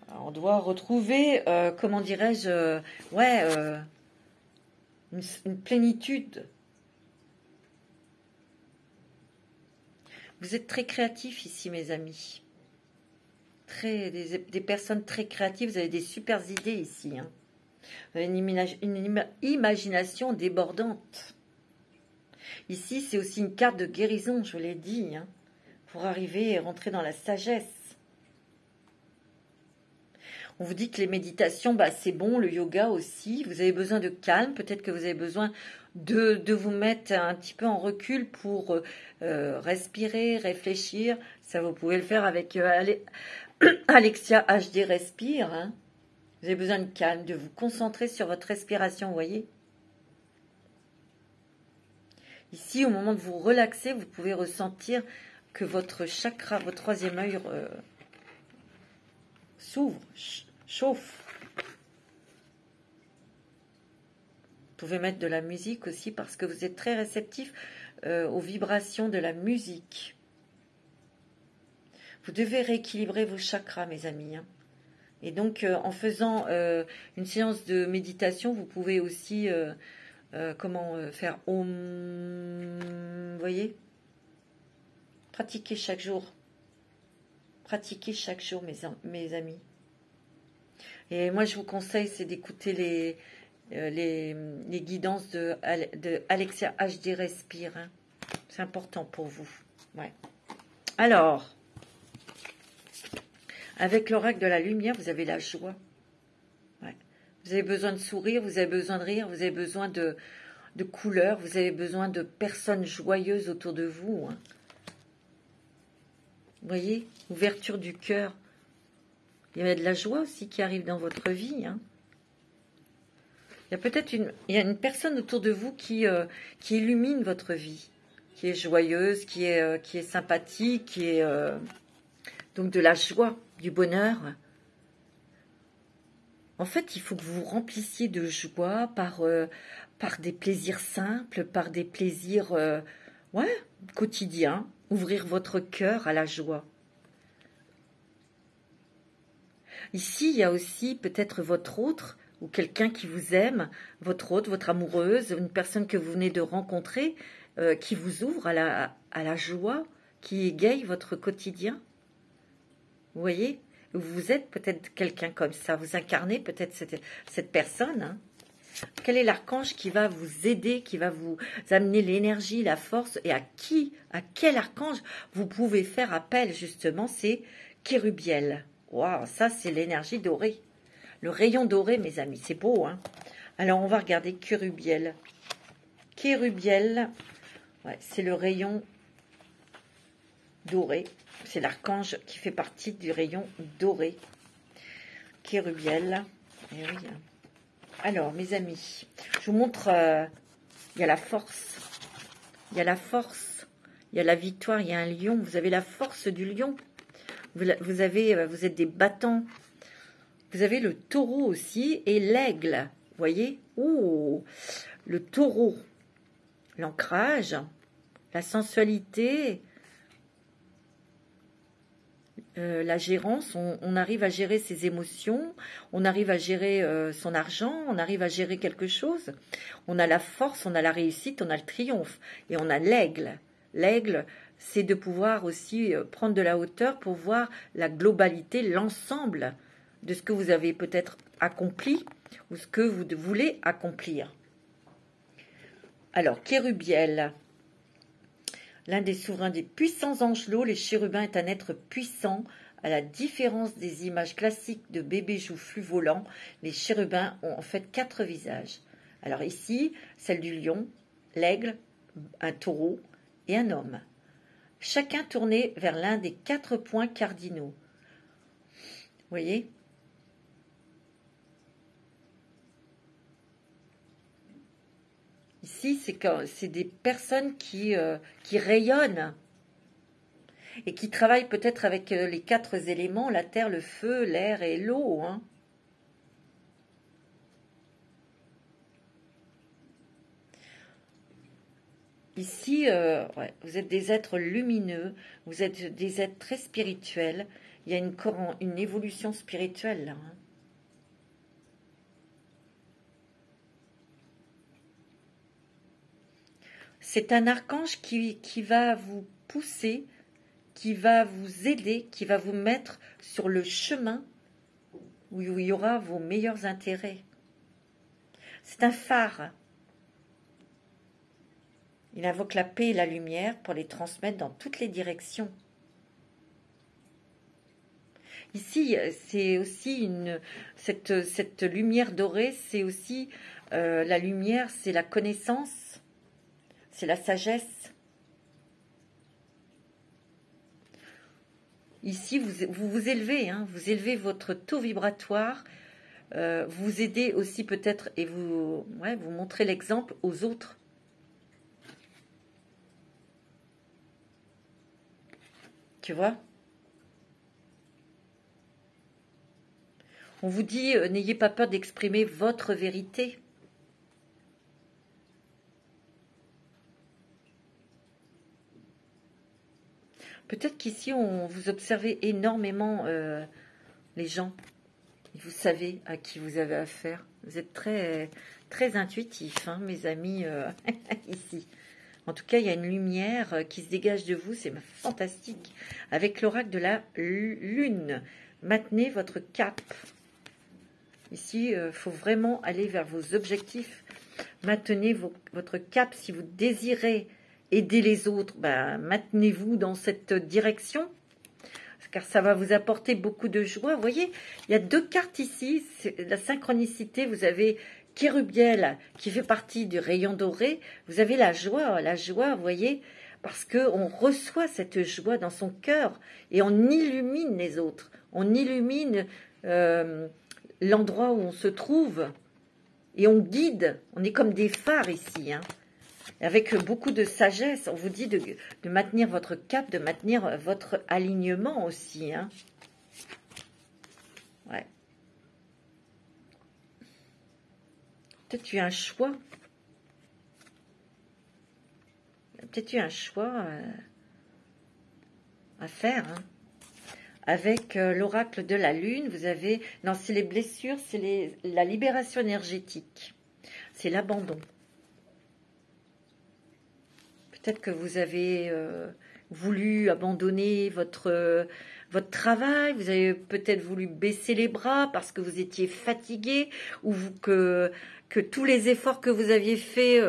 A: Alors, on doit retrouver, comment dirais-je, une plénitude. Vous êtes très créatifs ici, mes amis. Des personnes très créatives, vous avez des super idées ici. Hein. Vous avez une imagination débordante. Ici, c'est aussi une carte de guérison, je l'ai dit, hein, pour arriver et rentrer dans la sagesse. On vous dit que les méditations, c'est bon, le yoga aussi. Vous avez besoin de calme, peut-être que vous avez besoin de vous mettre un petit peu en recul pour respirer, réfléchir. Ça, vous pouvez le faire avec Alexia HD Respire, hein. Vous avez besoin de calme, de vous concentrer sur votre respiration, vous voyez. Ici, au moment de vous relaxer, vous pouvez ressentir que votre chakra, votre troisième œil s'ouvre, chauffe. Vous pouvez mettre de la musique aussi parce que vous êtes très réceptif aux vibrations de la musique. Vous devez rééquilibrer vos chakras, mes amis, hein. Et donc, en faisant une séance de méditation, vous pouvez aussi faire Om, vous voyez? Pratiquez chaque jour. Pratiquez chaque jour, mes amis. Et moi, je vous conseille, c'est d'écouter les guidances de Alexia HD Respire. Hein. C'est important pour vous. Ouais. Alors, avec l'oracle de la lumière, vous avez la joie. Ouais. Vous avez besoin de sourire, vous avez besoin de rire, vous avez besoin de couleurs, vous avez besoin de personnes joyeuses autour de vous. Hein. Vous voyez, ouverture du cœur. Il y a de la joie aussi qui arrive dans votre vie. Hein. Il y a peut-être une personne autour de vous qui illumine votre vie, qui est joyeuse, qui est sympathique, qui est donc de la joie, du bonheur. En fait, il faut que vous vous remplissiez de joie par des plaisirs simples, par des plaisirs quotidiens. Ouvrir votre cœur à la joie. Ici, il y a aussi peut-être votre autre, ou quelqu'un qui vous aime, votre autre, votre amoureuse, une personne que vous venez de rencontrer, qui vous ouvre à la joie, qui égaye votre quotidien. Vous voyez? Vous êtes peut-être quelqu'un comme ça, vous incarnez peut-être cette personne. Hein. Quel est l'archange qui va vous aider, qui va vous amener l'énergie, la force, et à quel archange vous pouvez faire appel justement? C'est Kérubiel. Waouh, ça c'est l'énergie dorée. Le rayon doré, mes amis, c'est beau. Hein. Alors on va regarder Kérubiel. Kérubiel, ouais, c'est le rayon doré. C'est l'archange qui fait partie du rayon doré. Kérubiel. Eh oui. Alors, mes amis, je vous montre, il y a la force, il y a la force, il y a la victoire, il y a un lion, vous avez la force du lion, vous êtes des battants, vous avez le taureau aussi et l'aigle, vous voyez? Oh, le taureau, l'ancrage, la sensualité, la gérance, on arrive à gérer ses émotions, on arrive à gérer son argent, on arrive à gérer quelque chose. On a la force, on a la réussite, on a le triomphe. Et on a l'aigle. L'aigle, c'est de pouvoir aussi prendre de la hauteur pour voir la globalité, l'ensemble de ce que vous avez peut-être accompli ou ce que vous voulez accomplir. Alors, Kérubiel. L'un des souverains des puissants angelots, les chérubins est un être puissant. À la différence des images classiques de bébés joufflus volants, les chérubins ont en fait 4 visages. Alors ici, celle du lion, l'aigle, un taureau et un homme. Chacun tourné vers l'un des 4 points cardinaux. Vous voyez ? Ici, c'est des personnes qui rayonnent et qui travaillent peut-être avec les 4 éléments, la terre, le feu, l'air et l'eau. Hein. Ici, vous êtes des êtres lumineux, vous êtes des êtres très spirituels. Il y a une évolution spirituelle là. Hein. C'est un archange qui va vous pousser, qui va vous aider, qui va vous mettre sur le chemin où il y aura vos meilleurs intérêts. C'est un phare. Il invoque la paix et la lumière pour les transmettre dans toutes les directions. Ici, c'est aussi cette lumière dorée, c'est aussi la lumière, c'est la connaissance. C'est la sagesse. Ici, vous élevez, hein, vous élevez votre taux vibratoire, vous aidez aussi peut-être, et vous montrez l'exemple aux autres. Tu vois ? On vous dit, n'ayez pas peur d'exprimer votre vérité. Peut-être qu'ici, vous observez énormément les gens. Vous savez à qui vous avez affaire. Vous êtes très, très intuitif, hein, mes amis, ici. En tout cas, il y a une lumière qui se dégage de vous, c'est fantastique. Avec l'oracle de la lune, maintenez votre cap. Ici, il faut vraiment aller vers vos objectifs. Maintenez votre cap. Si vous désirez aider les autres, ben, maintenez-vous dans cette direction. Car ça va vous apporter beaucoup de joie. Vous voyez, il y a deux cartes ici. La synchronicité, vous avez Kérubiel qui fait partie du rayon doré. Vous avez la joie, vous voyez, parce qu'on reçoit cette joie dans son cœur et on illumine les autres. On illumine l'endroit où on se trouve et on guide. On est comme des phares ici, hein. Avec beaucoup de sagesse, on vous dit de maintenir votre cap, de maintenir votre alignement aussi, hein. Ouais. Peut-être tu as un choix. Peut-être tu as un choix à faire, hein. Avec l'oracle de la lune, vous avez... Non, c'est les blessures, c'est la libération énergétique. C'est l'abandon. Peut-être que vous avez voulu abandonner votre travail, vous avez peut-être voulu baisser les bras parce que vous étiez fatigué ou que tous les efforts que vous aviez faits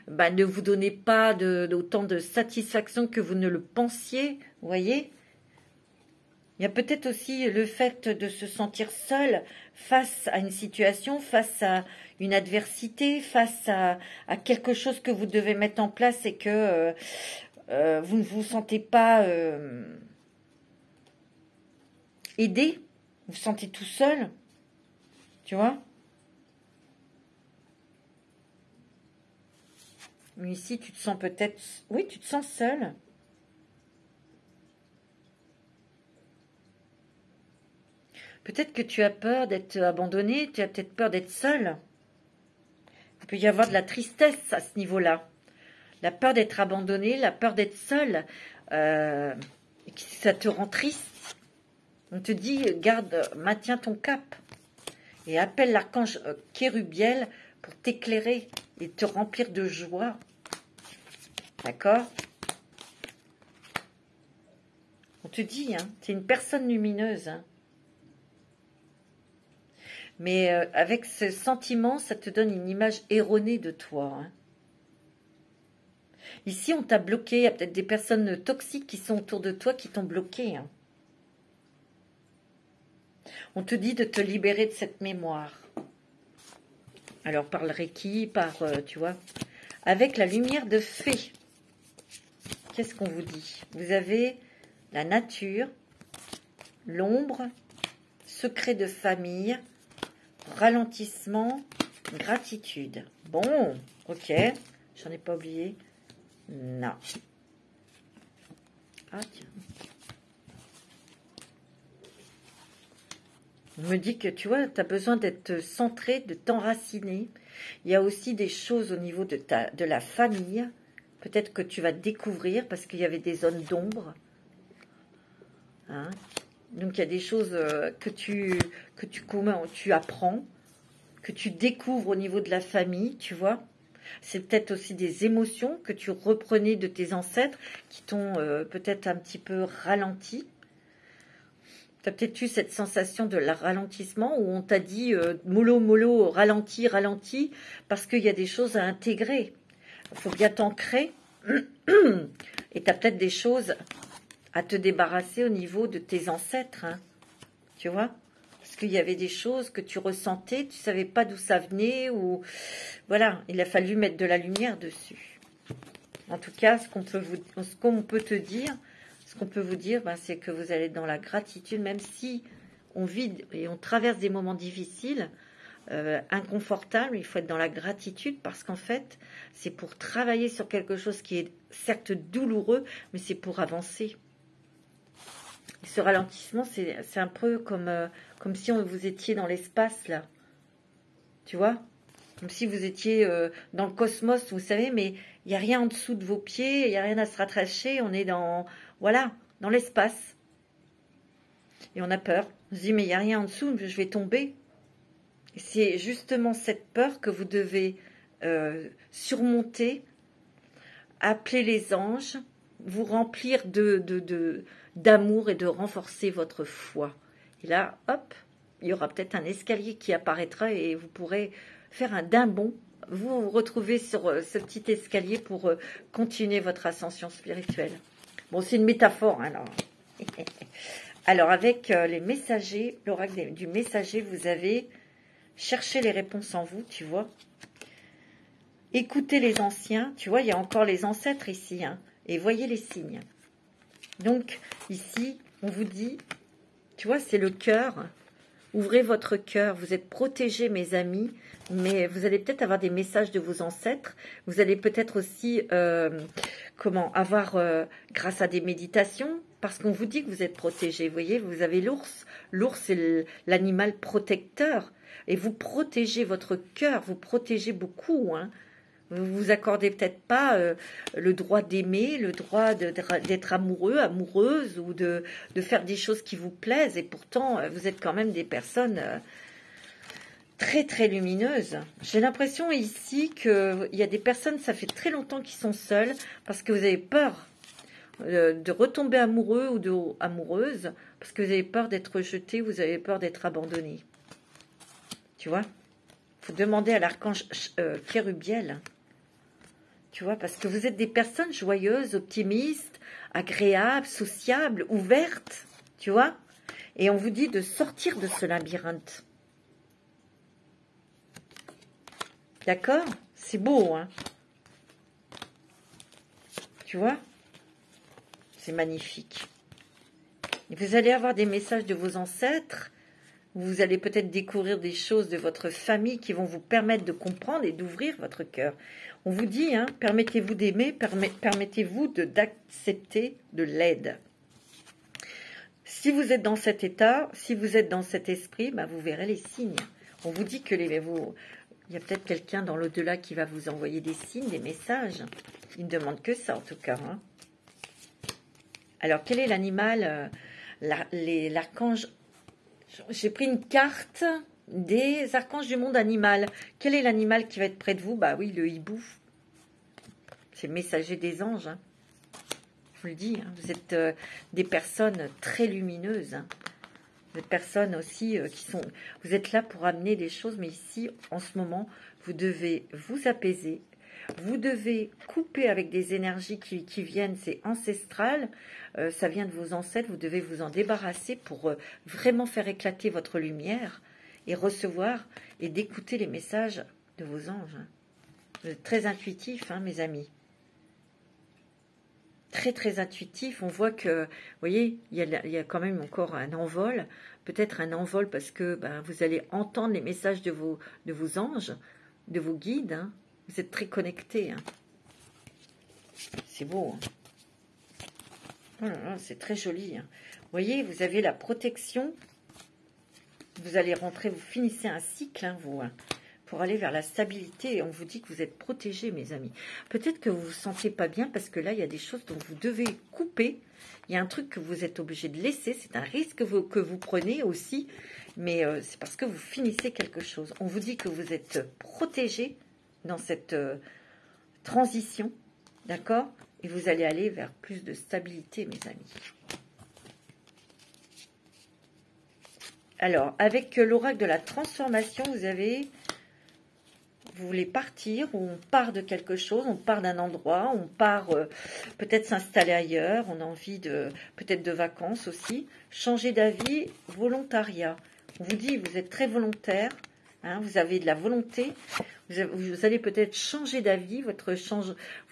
A: ne vous donnaient pas autant de satisfaction que vous ne le pensiez, vous voyez. Il y a peut-être aussi le fait de se sentir seul face à une situation, face à une adversité, face à quelque chose que vous devez mettre en place et que vous ne vous sentez pas aidé, vous vous sentez tout seul, tu vois. Mais ici, tu te sens peut-être... Oui, tu te sens seul. Peut-être que tu as peur d'être abandonné, tu as peut-être peur d'être seul. Il peut y avoir de la tristesse à ce niveau-là. La peur d'être abandonné, la peur d'être seul, ça te rend triste. On te dit, garde, maintiens ton cap. Et appelle l'archange Kérubiel pour t'éclairer et te remplir de joie. D'accord? On te dit, hein, tu es une personne lumineuse, hein. Mais avec ce sentiment, ça te donne une image erronée de toi, hein. Ici, on t'a bloqué. Il y a peut-être des personnes toxiques qui sont autour de toi qui t'ont bloqué, hein. On te dit de te libérer de cette mémoire. Alors, par le Reiki, tu vois, avec la lumière de fée. Qu'est-ce qu'on vous dit? Vous avez la nature, l'ombre, secret de famille, ralentissement, gratitude. Bon, ok. J'en ai pas oublié. Non. Ah, tiens. On me dit que, tu vois, tu as besoin d'être centré, de t'enraciner. Il y a aussi des choses au niveau de la famille. Peut-être que tu vas découvrir parce qu'il y avait des zones d'ombre. Hein? Donc, il y a des choses que tu apprends, que tu découvres au niveau de la famille, tu vois. C'est peut-être aussi des émotions que tu reprenais de tes ancêtres qui t'ont peut-être un petit peu ralenti. Tu as peut-être eu cette sensation de ralentissement où on t'a dit mollo, mollo, ralenti, ralenti, parce qu'il y a des choses à intégrer. Il faut bien t'ancrer. Et tu as peut-être des choses à te débarrasser au niveau de tes ancêtres, hein, tu vois, parce qu'il y avait des choses que tu ressentais, tu savais pas d'où ça venait, ou voilà, il a fallu mettre de la lumière dessus. En tout cas, ce qu'on peut te dire, ce qu'on peut vous dire, ben, c'est que vous allez dans la gratitude, même si on vit et on traverse des moments difficiles, inconfortables, il faut être dans la gratitude parce qu'en fait, c'est pour travailler sur quelque chose qui est certes douloureux, mais c'est pour avancer. Et ce ralentissement, c'est un peu comme si vous étiez dans l'espace, là. Tu vois? Comme si vous étiez dans le cosmos, vous savez, mais il n'y a rien en dessous de vos pieds, il n'y a rien à se rattacher, on est dans, voilà, dans l'espace. Et on a peur. On se dit, mais il n'y a rien en dessous, je vais tomber. C'est justement cette peur que vous devez surmonter, appeler les anges, vous remplir d'amour et de renforcer votre foi. Et là, hop, il y aura peut-être un escalier qui apparaîtra et vous pourrez faire d'un bond, vous retrouvez sur ce petit escalier pour continuer votre ascension spirituelle. Bon, c'est une métaphore, hein, alors. Alors, avec les messagers, l'oracle du messager, vous avez cherché les réponses en vous, tu vois. Écoutez les anciens, tu vois, il y a encore les ancêtres ici, hein, et voyez les signes. Donc, ici, on vous dit, tu vois, c'est le cœur. Ouvrez votre cœur, vous êtes protégés, mes amis, mais vous allez peut-être avoir des messages de vos ancêtres. Vous allez peut-être aussi, avoir, grâce à des méditations, parce qu'on vous dit que vous êtes protégés. Vous voyez, vous avez l'ours. L'ours, c'est l'animal protecteur. Et vous protégez votre cœur, vous protégez beaucoup, hein. Vous ne vous accordez peut-être pas le droit d'aimer, le droit d'être amoureux, amoureuse, ou de faire des choses qui vous plaisent. Et pourtant, vous êtes quand même des personnes très, très lumineuses. J'ai l'impression ici qu'il y a des personnes, ça fait très longtemps qu'ils sont seuls, parce que vous avez peur de retomber amoureux ou amoureuse, parce que vous avez peur d'être rejeté, vous avez peur d'être abandonné. Tu vois? Il faut demander à l'archange Kérubiel. Tu vois, parce que vous êtes des personnes joyeuses, optimistes, agréables, sociables, ouvertes, tu vois. Et on vous dit de sortir de ce labyrinthe. D'accord? C'est beau, hein? Tu vois? C'est magnifique. Et vous allez avoir des messages de vos ancêtres. Vous allez peut-être découvrir des choses de votre famille qui vont vous permettre de comprendre et d'ouvrir votre cœur. On vous dit, hein, permettez-vous d'aimer, permettez-vous d'accepter de l'aide. Si vous êtes dans cet état, si vous êtes dans cet esprit, bah, vous verrez les signes. On vous dit que il y a peut-être quelqu'un dans l'au-delà qui va vous envoyer des signes, des messages. Il ne demande que ça en tout cas, hein. Alors, quel est l'animal, l'archange? J'ai pris une carte des archanges du monde animal. Quel est l'animal qui va être près de vous? Bah oui, le hibou. C'est le messager des anges, hein. Je vous le dis, hein. Vous êtes des personnes très lumineuses, hein. Vous êtes personnes aussi qui sont... Vous êtes là pour amener des choses, mais ici, en ce moment, vous devez vous apaiser. Vous devez couper avec des énergies qui viennent, c'est ancestral, ça vient de vos ancêtres, vous devez vous en débarrasser pour vraiment faire éclater votre lumière et recevoir et d'écouter les messages de vos anges. Vous êtes très intuitifs, hein, mes amis. Très, très intuitif. On voit que, vous voyez, il y a quand même encore un envol. Peut-être un envol parce que vous allez entendre les messages de vos anges, de vos guides, hein. Vous êtes très connectés, hein. C'est beau, hein. Oh là là, c'est très joli, hein. Vous voyez, vous avez la protection. Vous allez rentrer, vous finissez un cycle, hein, vous, hein, pour aller vers la stabilité. Et on vous dit que vous êtes protégés, mes amis. Peut-être que vous ne vous sentez pas bien parce que là, il y a des choses dont vous devez couper. Il y a un truc que vous êtes obligé de laisser. C'est un risque que vous prenez aussi. Mais c'est parce que vous finissez quelque chose. On vous dit que vous êtes protégés dans cette transition, d'accord? Et vous allez aller vers plus de stabilité, mes amis. Alors, avec l'oracle de la transformation, vous voulez partir, ou on part de quelque chose, on part d'un endroit, on part peut-être s'installer ailleurs, on a envie peut-être de vacances aussi, changer d'avis, volontariat. On vous dit, vous êtes très volontaire, hein, vous avez de la volonté, vous allez peut-être changer d'avis, vous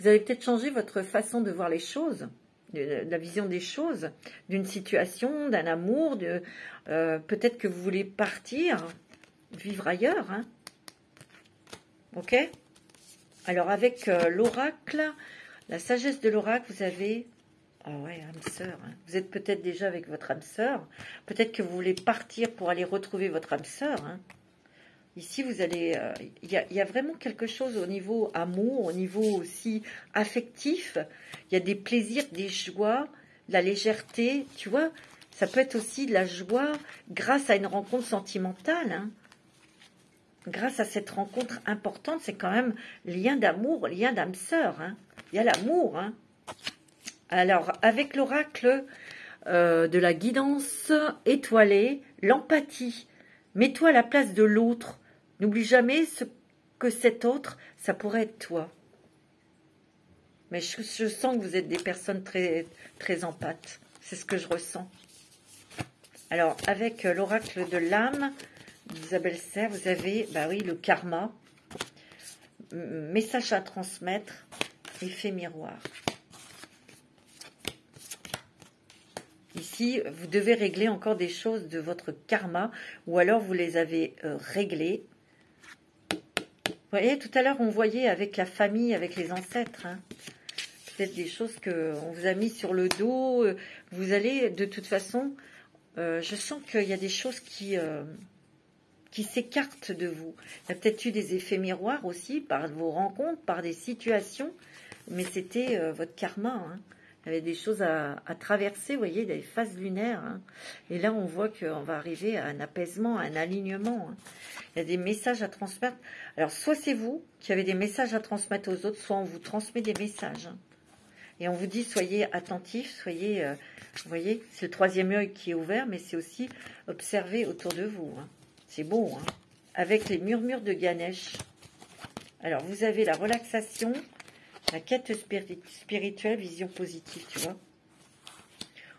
A: allez peut-être changer votre façon de voir les choses, de la vision des choses, d'une situation, d'un amour, peut-être que vous voulez partir, vivre ailleurs, hein. Ok? Alors, avec l'oracle, la sagesse de l'oracle, vous avez... Ah ouais, âme sœur. Hein. Vous êtes peut-être déjà avec votre âme sœur. Peut-être que vous voulez partir pour aller retrouver votre âme sœur. Hein. Ici, vous allez... Il y a vraiment quelque chose au niveau amour, au niveau aussi affectif. Il y a des plaisirs, des joies, de la légèreté. Tu vois, Ça peut être aussi de la joie grâce à une rencontre sentimentale. Hein. Grâce à cette rencontre importante, c'est quand même lien d'amour, lien d'âme sœur. Hein. Il y a l'amour. Hein. Alors, avec l'oracle de la guidance étoilée, l'empathie. Mets-toi à la place de l'autre. N'oublie jamais que cet autre, ça pourrait être toi. Mais je sens que vous êtes des personnes très, très empathes. C'est ce que je ressens. Alors, avec l'oracle de l'âme d'Isabelle Serre, vous avez, bah oui, le karma, message à transmettre, effet miroir. Ici, vous devez régler encore des choses de votre karma, ou alors vous les avez réglées. Vous voyez, tout à l'heure, on voyait avec la famille, avec les ancêtres, hein, peut-être des choses qu'on vous a mis sur le dos. Vous allez, de toute façon, je sens qu'il y a des choses qui s'écartent de vous. Il y a peut-être eu des effets miroirs aussi, par vos rencontres, par des situations, mais c'était votre karma, hein. Il y avait des choses à traverser, vous voyez, des phases lunaires. Hein. Et là, on voit qu'on va arriver à un apaisement, à un alignement. Hein. Il y a des messages à transmettre. Alors, soit c'est vous qui avez des messages à transmettre aux autres, soit on vous transmet des messages. Hein. Et on vous dit, soyez attentifs, soyez... vous voyez, c'est le troisième œil qui est ouvert, mais c'est aussi observer autour de vous. Hein. C'est beau, hein. Avec les murmures de Ganesh. Alors, vous avez la relaxation... La quête spirituelle, vision positive, tu vois.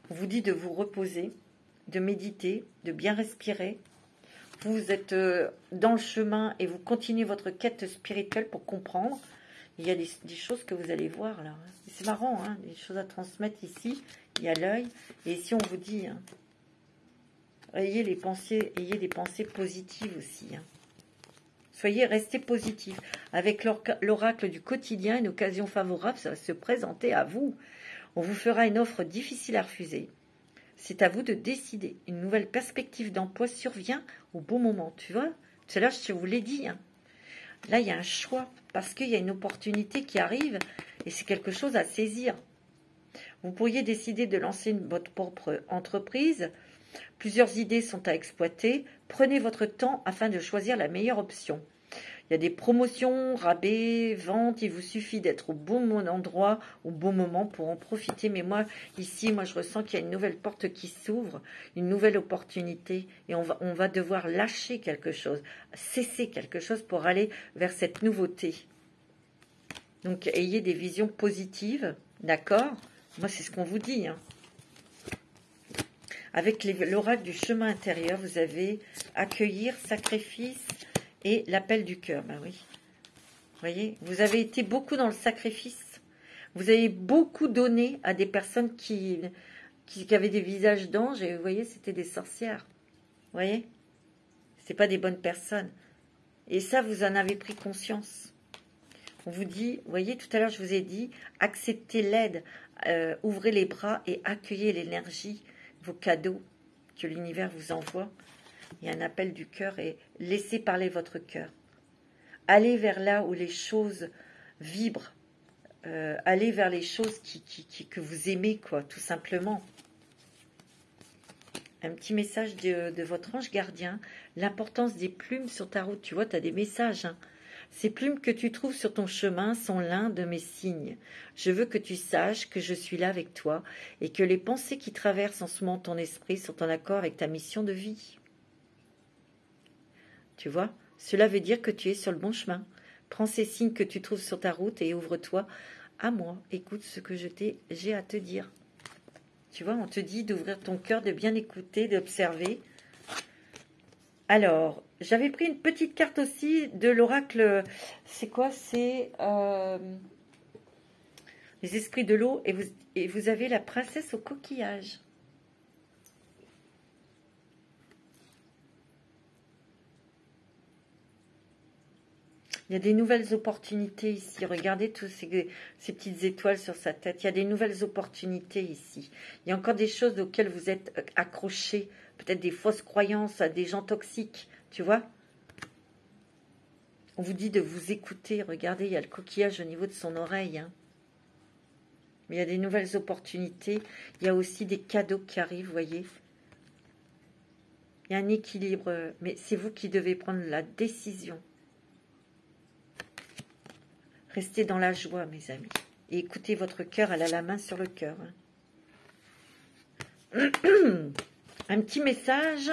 A: On vous dit de vous reposer, de méditer, de bien respirer. Vous êtes dans le chemin et vous continuez votre quête spirituelle pour comprendre. Il y a des choses que vous allez voir là. C'est marrant, hein, des choses à transmettre ici. Il y a l'œil. Et ici, on vous dit, hein, ayez des pensées positives aussi. Hein. Restez positif. Avec l'oracle du quotidien, une occasion favorable, ça va se présenter à vous. On vous fera une offre difficile à refuser. C'est à vous de décider. Une nouvelle perspective d'emploi survient au bon moment. Tu vois, tout à l'heure, je vous l'ai dit. Hein. Là, il y a un choix parce qu'il y a une opportunité qui arrive et c'est quelque chose à saisir. Vous pourriez décider de lancer votre propre entreprise. Plusieurs idées sont à exploiter. Prenez votre temps afin de choisir la meilleure option. Il y a des promotions, rabais, ventes. Il vous suffit d'être au bon endroit, au bon moment pour en profiter. Mais moi, ici, je ressens qu'il y a une nouvelle porte qui s'ouvre, une nouvelle opportunité. Et on va devoir lâcher quelque chose, cesser quelque chose pour aller vers cette nouveauté. Donc, ayez des visions positives, d'accord? Moi, c'est ce qu'on vous dit, hein. Avec l'oracle du chemin intérieur, vous avez accueillir, sacrifice et l'appel du cœur. Ben oui. Vous voyez, vous avez été beaucoup dans le sacrifice. Vous avez beaucoup donné à des personnes qui avaient des visages d'anges. Et vous voyez, c'était des sorcières. Vous voyez, c'est pas des bonnes personnes. Et ça, vous en avez pris conscience. On vous dit, vous voyez, tout à l'heure, je vous ai dit, acceptez l'aide, ouvrez les bras et accueillez l'énergie, vos cadeaux que l'univers vous envoie. Il y a un appel du cœur et laissez parler votre cœur. Allez vers là où les choses vibrent. Allez vers les choses que vous aimez, quoi, tout simplement. Un petit message de votre ange gardien. L'importance des plumes sur ta route. Tu vois, tu as des messages, hein. Ces plumes que tu trouves sur ton chemin sont l'un de mes signes. Je veux que tu saches que je suis là avec toi et que les pensées qui traversent en ce moment ton esprit sont en accord avec ta mission de vie. Tu vois, cela veut dire que tu es sur le bon chemin. Prends ces signes que tu trouves sur ta route et ouvre-toi à moi. Écoute ce que j'ai à te dire. Tu vois, on te dit d'ouvrir ton cœur, de bien écouter, d'observer. Alors, j'avais pris une petite carte aussi de l'oracle. C'est quoi? C'est les esprits de l'eau. Et vous avez la princesse au coquillage. Il y a des nouvelles opportunités ici. Regardez tous ces petites étoiles sur sa tête. Il y a des nouvelles opportunités ici. Il y a encore des choses auxquelles vous êtes accrochés. Peut-être des fausses croyances à des gens toxiques. Tu vois? On vous dit de vous écouter. Regardez, il y a le coquillage au niveau de son oreille. Hein. Mais il y a des nouvelles opportunités. Il y a aussi des cadeaux qui arrivent, vous voyez. Il y a un équilibre, mais c'est vous qui devez prendre la décision. Restez dans la joie, mes amis. Et écoutez votre cœur, elle a la main sur le cœur. Hein. Un petit message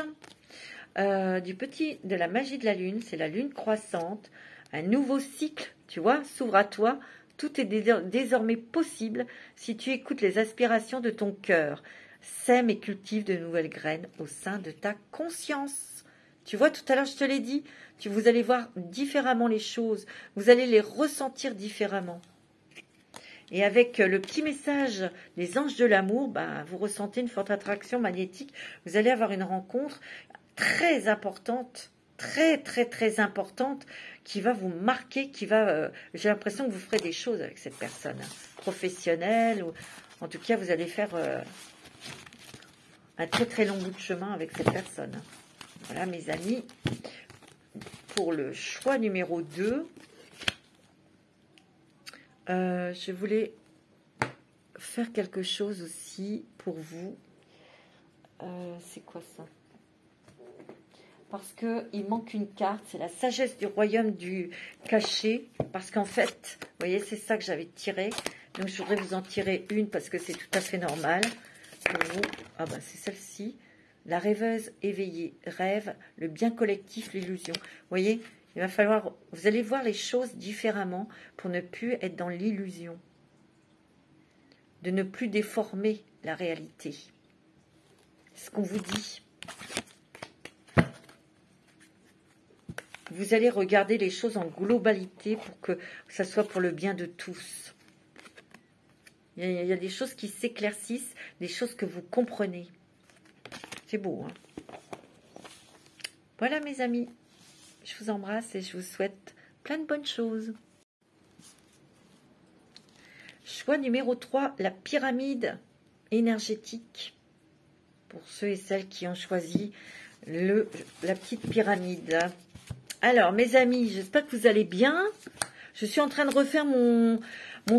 A: de la magie de la lune, c'est la lune croissante. Un nouveau cycle, tu vois, s'ouvre à toi. Tout est désormais possible si tu écoutes les aspirations de ton cœur. Sème et cultive de nouvelles graines au sein de ta conscience. Tu vois, tout à l'heure, je te l'ai dit, vous allez voir différemment les choses. Vous allez les ressentir différemment. Et avec le petit message des anges de l'amour, ben, vous ressentez une forte attraction magnétique. Vous allez avoir une rencontre très importante, très importante, qui va vous marquer, j'ai l'impression que vous ferez des choses avec cette personne, hein, professionnelle, ou en tout cas, vous allez faire un très long bout de chemin avec cette personne. Voilà, mes amis, pour le choix numéro 2, je voulais faire quelque chose aussi pour vous. C'est quoi ça? Parce qu'il manque une carte, c'est la sagesse du royaume du caché. Parce qu'en fait, vous voyez, c'est ça que j'avais tiré. Donc, je voudrais vous en tirer une parce que c'est tout à fait normal pour vous. Ah ben, c'est celle-ci. La rêveuse éveillée rêve, le bien collectif, l'illusion. Vous voyez, il va falloir, vous allez voir les choses différemment pour ne plus être dans l'illusion. De ne plus déformer la réalité. C'est ce qu'on vous dit. Vous allez regarder les choses en globalité pour que ça soit pour le bien de tous. Il y a des choses qui s'éclaircissent, des choses que vous comprenez. C'est beau, hein? Voilà, mes amis. Je vous embrasse et je vous souhaite plein de bonnes choses. Choix numéro 3, la pyramide énergétique. Pour ceux et celles qui ont choisi la petite pyramide. Alors, mes amis, j'espère que vous allez bien. Je suis en train de refaire mon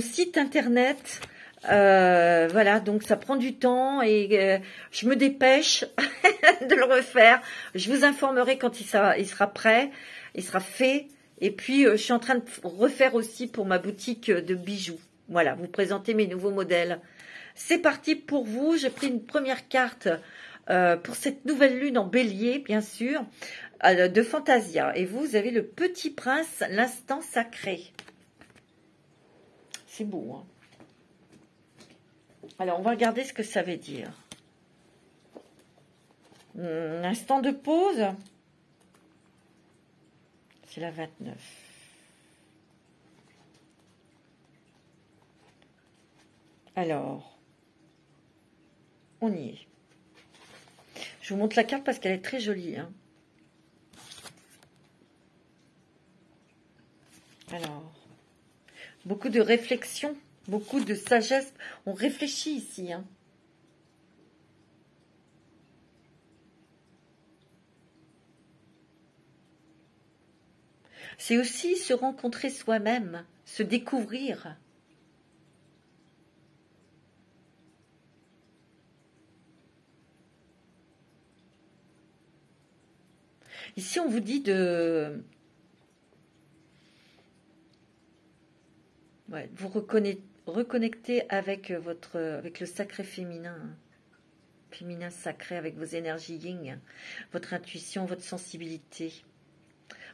A: site internet. Voilà, donc ça prend du temps et je me dépêche de le refaire. Je vous informerai quand il sera prêt, il sera fait. Et puis, je suis en train de refaire aussi pour ma boutique de bijoux. Voilà, vous présenter mes nouveaux modèles. C'est parti pour vous. J'ai pris une première carte pour cette nouvelle lune en bélier, bien sûr, de Fantasia. Et vous avez le Petit Prince, l'instant sacré. C'est beau, hein? Alors, on va regarder ce que ça veut dire. Un instant de pause. C'est la 29. Alors, on y est. Je vous montre la carte parce qu'elle est très jolie, hein. Alors, beaucoup de réflexion, beaucoup de sagesse. On réfléchit ici, hein. C'est aussi se rencontrer soi-même, se découvrir. Ici, on vous dit de vous reconnecter avec le sacré féminin, hein. Féminin sacré, avec vos énergies yin, votre intuition, votre sensibilité.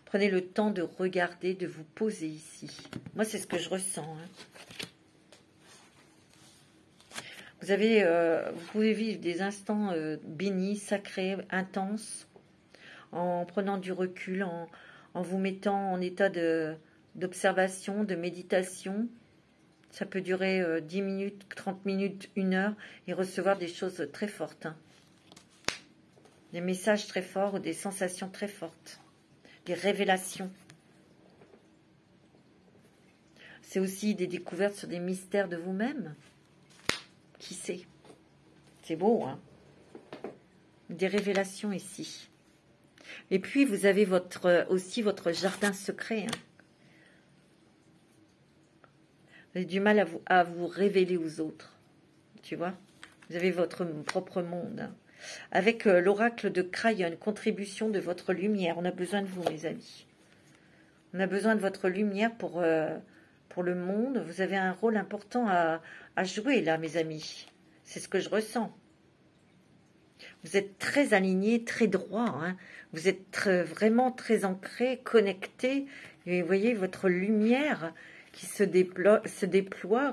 A: Prenez le temps de regarder, de vous poser ici. Moi, c'est ce que je ressens, hein. Vous pouvez vivre des instants bénis, sacrés, intenses, en prenant du recul, en vous mettant en état d'observation, de méditation. Ça peut durer 10 minutes, 30 minutes, 1 heure, et recevoir des choses très fortes, hein. Des messages très forts ou des sensations très fortes. Des révélations. C'est aussi des découvertes sur des mystères de vous-même. Qui sait? C'est beau, hein? Des révélations ici. Et puis, vous avez aussi votre jardin secret, hein. Vous avez du mal à vous révéler aux autres. Tu vois? Vous avez votre propre monde, hein. Avec l'oracle de Crayon, contribution de votre lumière. On a besoin de vous, mes amis. On a besoin de votre lumière pour le monde. Vous avez un rôle important à jouer, là, mes amis. C'est ce que je ressens. Vous êtes très alignés, très droit. Hein. Vous êtes vraiment très ancrés, connectés. Et vous voyez votre lumière qui se déploie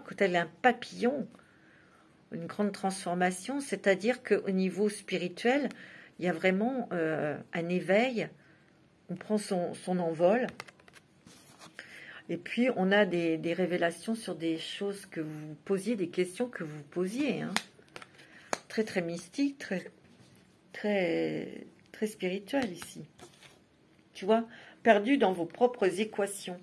A: quand elle est un papillon. Une grande transformation, c'est-à-dire qu'au niveau spirituel, il y a vraiment un éveil. On prend son envol. Et puis, on a des révélations sur des choses que vous posiez, des questions que vous posiez. Hein. Très, très mystique, très spirituel ici. Tu vois, perdu dans vos propres équations.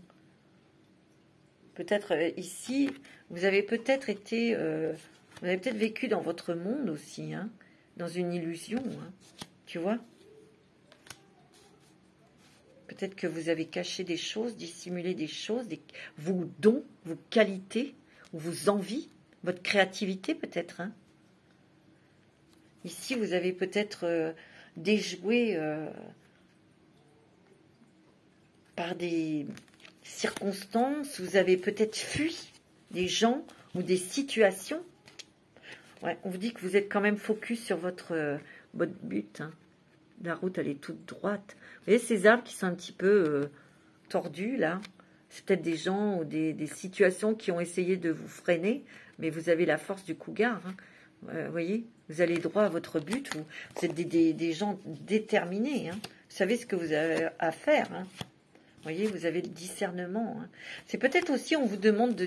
A: Peut-être ici, vous avez peut-être été... vous avez peut-être vécu dans votre monde aussi, hein, dans une illusion, hein, tu vois. Peut-être que vous avez caché des choses, dissimulé des choses, vos dons, vos qualités, ou vos envies, votre créativité peut-être. Hein. Ici, vous avez peut-être déjoué par des circonstances, vous avez peut-être fui des gens ou des situations. Ouais, on vous dit que vous êtes quand même focus sur votre but. Hein. La route, elle est toute droite. Vous voyez ces arbres qui sont un petit peu tordus, là. C'est peut-être des gens ou des situations qui ont essayé de vous freiner, mais vous avez la force du cougar. Hein. Vous voyez, vous allez droit à votre but. Vous êtes des gens déterminés. Hein. Vous savez ce que vous avez à faire. Hein. Vous voyez, vous avez le discernement. Hein. C'est peut-être aussi, on vous demande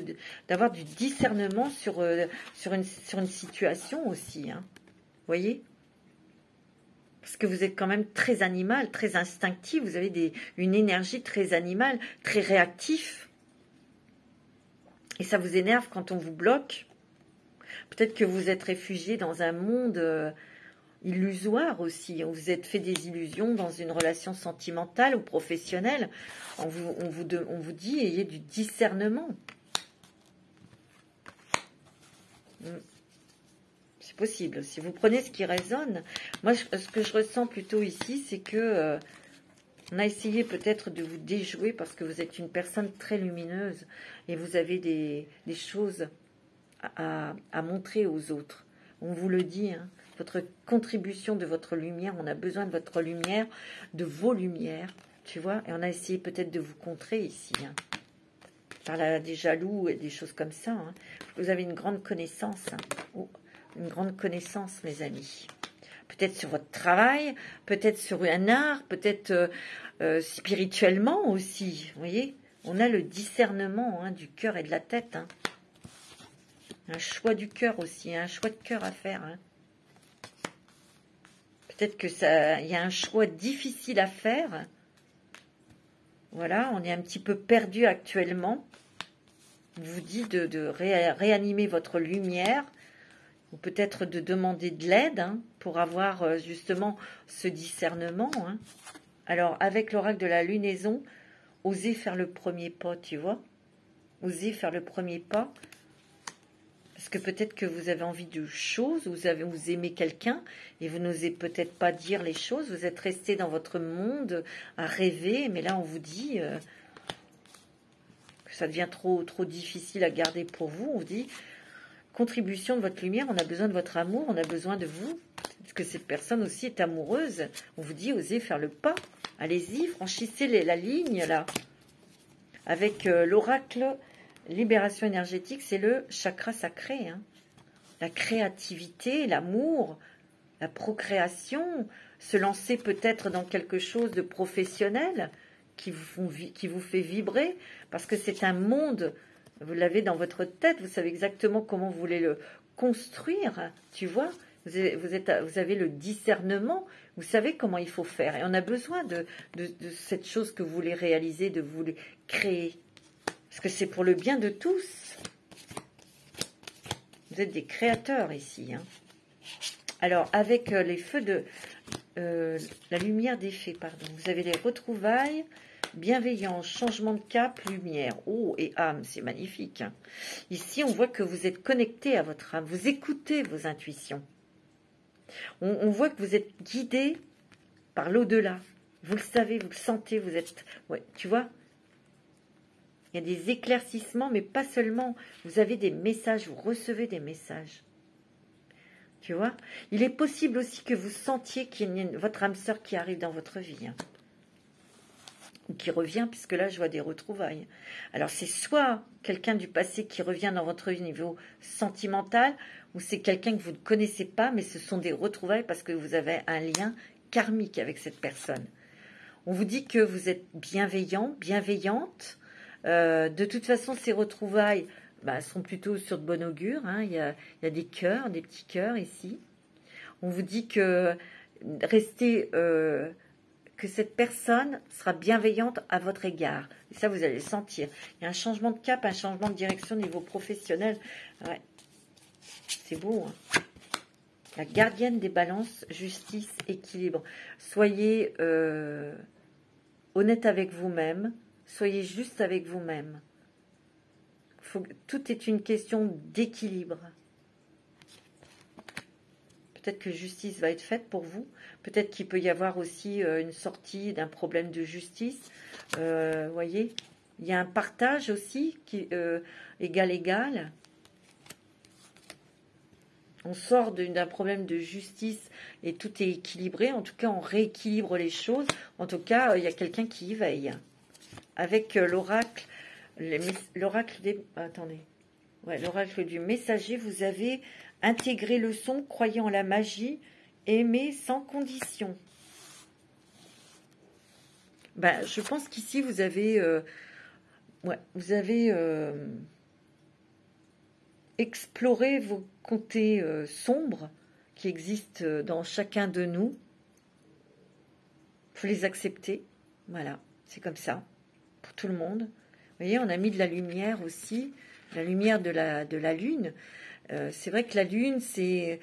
A: d'avoir du discernement sur une situation aussi. Hein. Vous voyez ? Parce que vous êtes quand même très animal, très instinctif. Vous avez une énergie très animale, très réactif. Et ça vous énerve quand on vous bloque. Peut-être que vous êtes réfugié dans un monde illusoire aussi. On vous êtes fait des illusions dans une relation sentimentale ou professionnelle. On vous dit, ayez du discernement. C'est possible. Si vous prenez ce qui résonne, moi, ce que je ressens plutôt ici, c'est que on a essayé peut-être de vous déjouer parce que vous êtes une personne très lumineuse et vous avez des choses à montrer aux autres. On vous le dit, hein, votre contribution de votre lumière, on a besoin de votre lumière, de vos lumières, tu vois, et on a essayé peut-être de vous contrer ici, hein, par des jaloux et des choses comme ça. Hein. Vous avez une grande connaissance, hein. Oh, une grande connaissance, mes amis. Peut-être sur votre travail, peut-être sur un art, peut-être spirituellement aussi, vous voyez. On a le discernement hein, du cœur et de la tête. Hein. Un choix du cœur aussi, un choix de cœur à faire. Hein. Peut-être que il y a un choix difficile à faire. Voilà, on est un petit peu perdu actuellement. On vous dit de réanimer votre lumière, ou peut-être de demander de l'aide hein, pour avoir justement ce discernement. Hein. Alors, avec l'oracle de la lunaison, osez faire le premier pas, tu vois. Osez faire le premier pas. Parce que peut-être que vous avez envie de choses, vous aimez quelqu'un et vous n'osez peut-être pas dire les choses. Vous êtes resté dans votre monde à rêver, mais là on vous dit que ça devient trop difficile à garder pour vous. On vous dit contribution de votre lumière, on a besoin de votre amour, on a besoin de vous. Parce que cette personne aussi est amoureuse. On vous dit osez faire le pas. Allez-y, franchissez la ligne là. Avec l'oracle libération énergétique, c'est le chakra sacré. Hein. La créativité, l'amour, la procréation, se lancer peut-être dans quelque chose de professionnel qui vous fait vibrer, parce que c'est un monde, vous l'avez dans votre tête, vous savez exactement comment vous voulez le construire, tu vois, vous avez le discernement, vous savez comment il faut faire, et on a besoin de cette chose que vous voulez réaliser, de vous créer. Parce que c'est pour le bien de tous. Vous êtes des créateurs ici. Hein. Alors, avec les feux de... la lumière des fées, pardon. Vous avez les retrouvailles, bienveillance, changement de cap, lumière. Oh, et âme, c'est magnifique. Hein. Ici, on voit que vous êtes connecté à votre âme. Vous écoutez vos intuitions. On voit que vous êtes guidé par l'au-delà. Vous le savez, vous le sentez, vous êtes... Ouais, tu vois, il y a des éclaircissements, mais pas seulement. Vous avez des messages, vous recevez des messages. Tu vois, il est possible aussi que vous sentiez qu'il y a votre âme sœur qui arrive dans votre vie. Hein. Ou qui revient, puisque là, je vois des retrouvailles. Alors, c'est soit quelqu'un du passé qui revient dans votre niveau sentimental, ou c'est quelqu'un que vous ne connaissez pas, mais ce sont des retrouvailles parce que vous avez un lien karmique avec cette personne. On vous dit que vous êtes bienveillant, bienveillante. De toute façon, ces retrouvailles sont plutôt sur de bon augure. Hein. Il y a des cœurs, des petits cœurs ici. On vous dit que restez... que cette personne sera bienveillante à votre égard. Et ça, vous allez le sentir. Il y a un changement de cap, un changement de direction au niveau professionnel. Ouais. C'est beau. Hein. La gardienne des balances, justice, équilibre. Soyez honnête avec vous-même. Soyez juste avec vous-même. Tout est une question d'équilibre. Peut-être que justice va être faite pour vous. Peut-être qu'il peut y avoir aussi une sortie d'un problème de justice. Voyez, il y a un partage aussi, qui égal. On sort d'un problème de justice et tout est équilibré. En tout cas, on rééquilibre les choses. En tout cas, il y a quelqu'un qui y veille. Avec l'oracle, l'oracle des... Attendez. Ouais, l'oracle du messager, vous avez intégré le son, croyez en la magie, aimez sans condition. Je pense qu'ici, vous avez... exploré vos côtés sombres qui existent dans chacun de nous. Il faut les accepter. Voilà, c'est comme ça. Pour tout le monde. Vous voyez, on a mis de la lumière aussi. La lumière de la lune. C'est vrai que la lune, c'est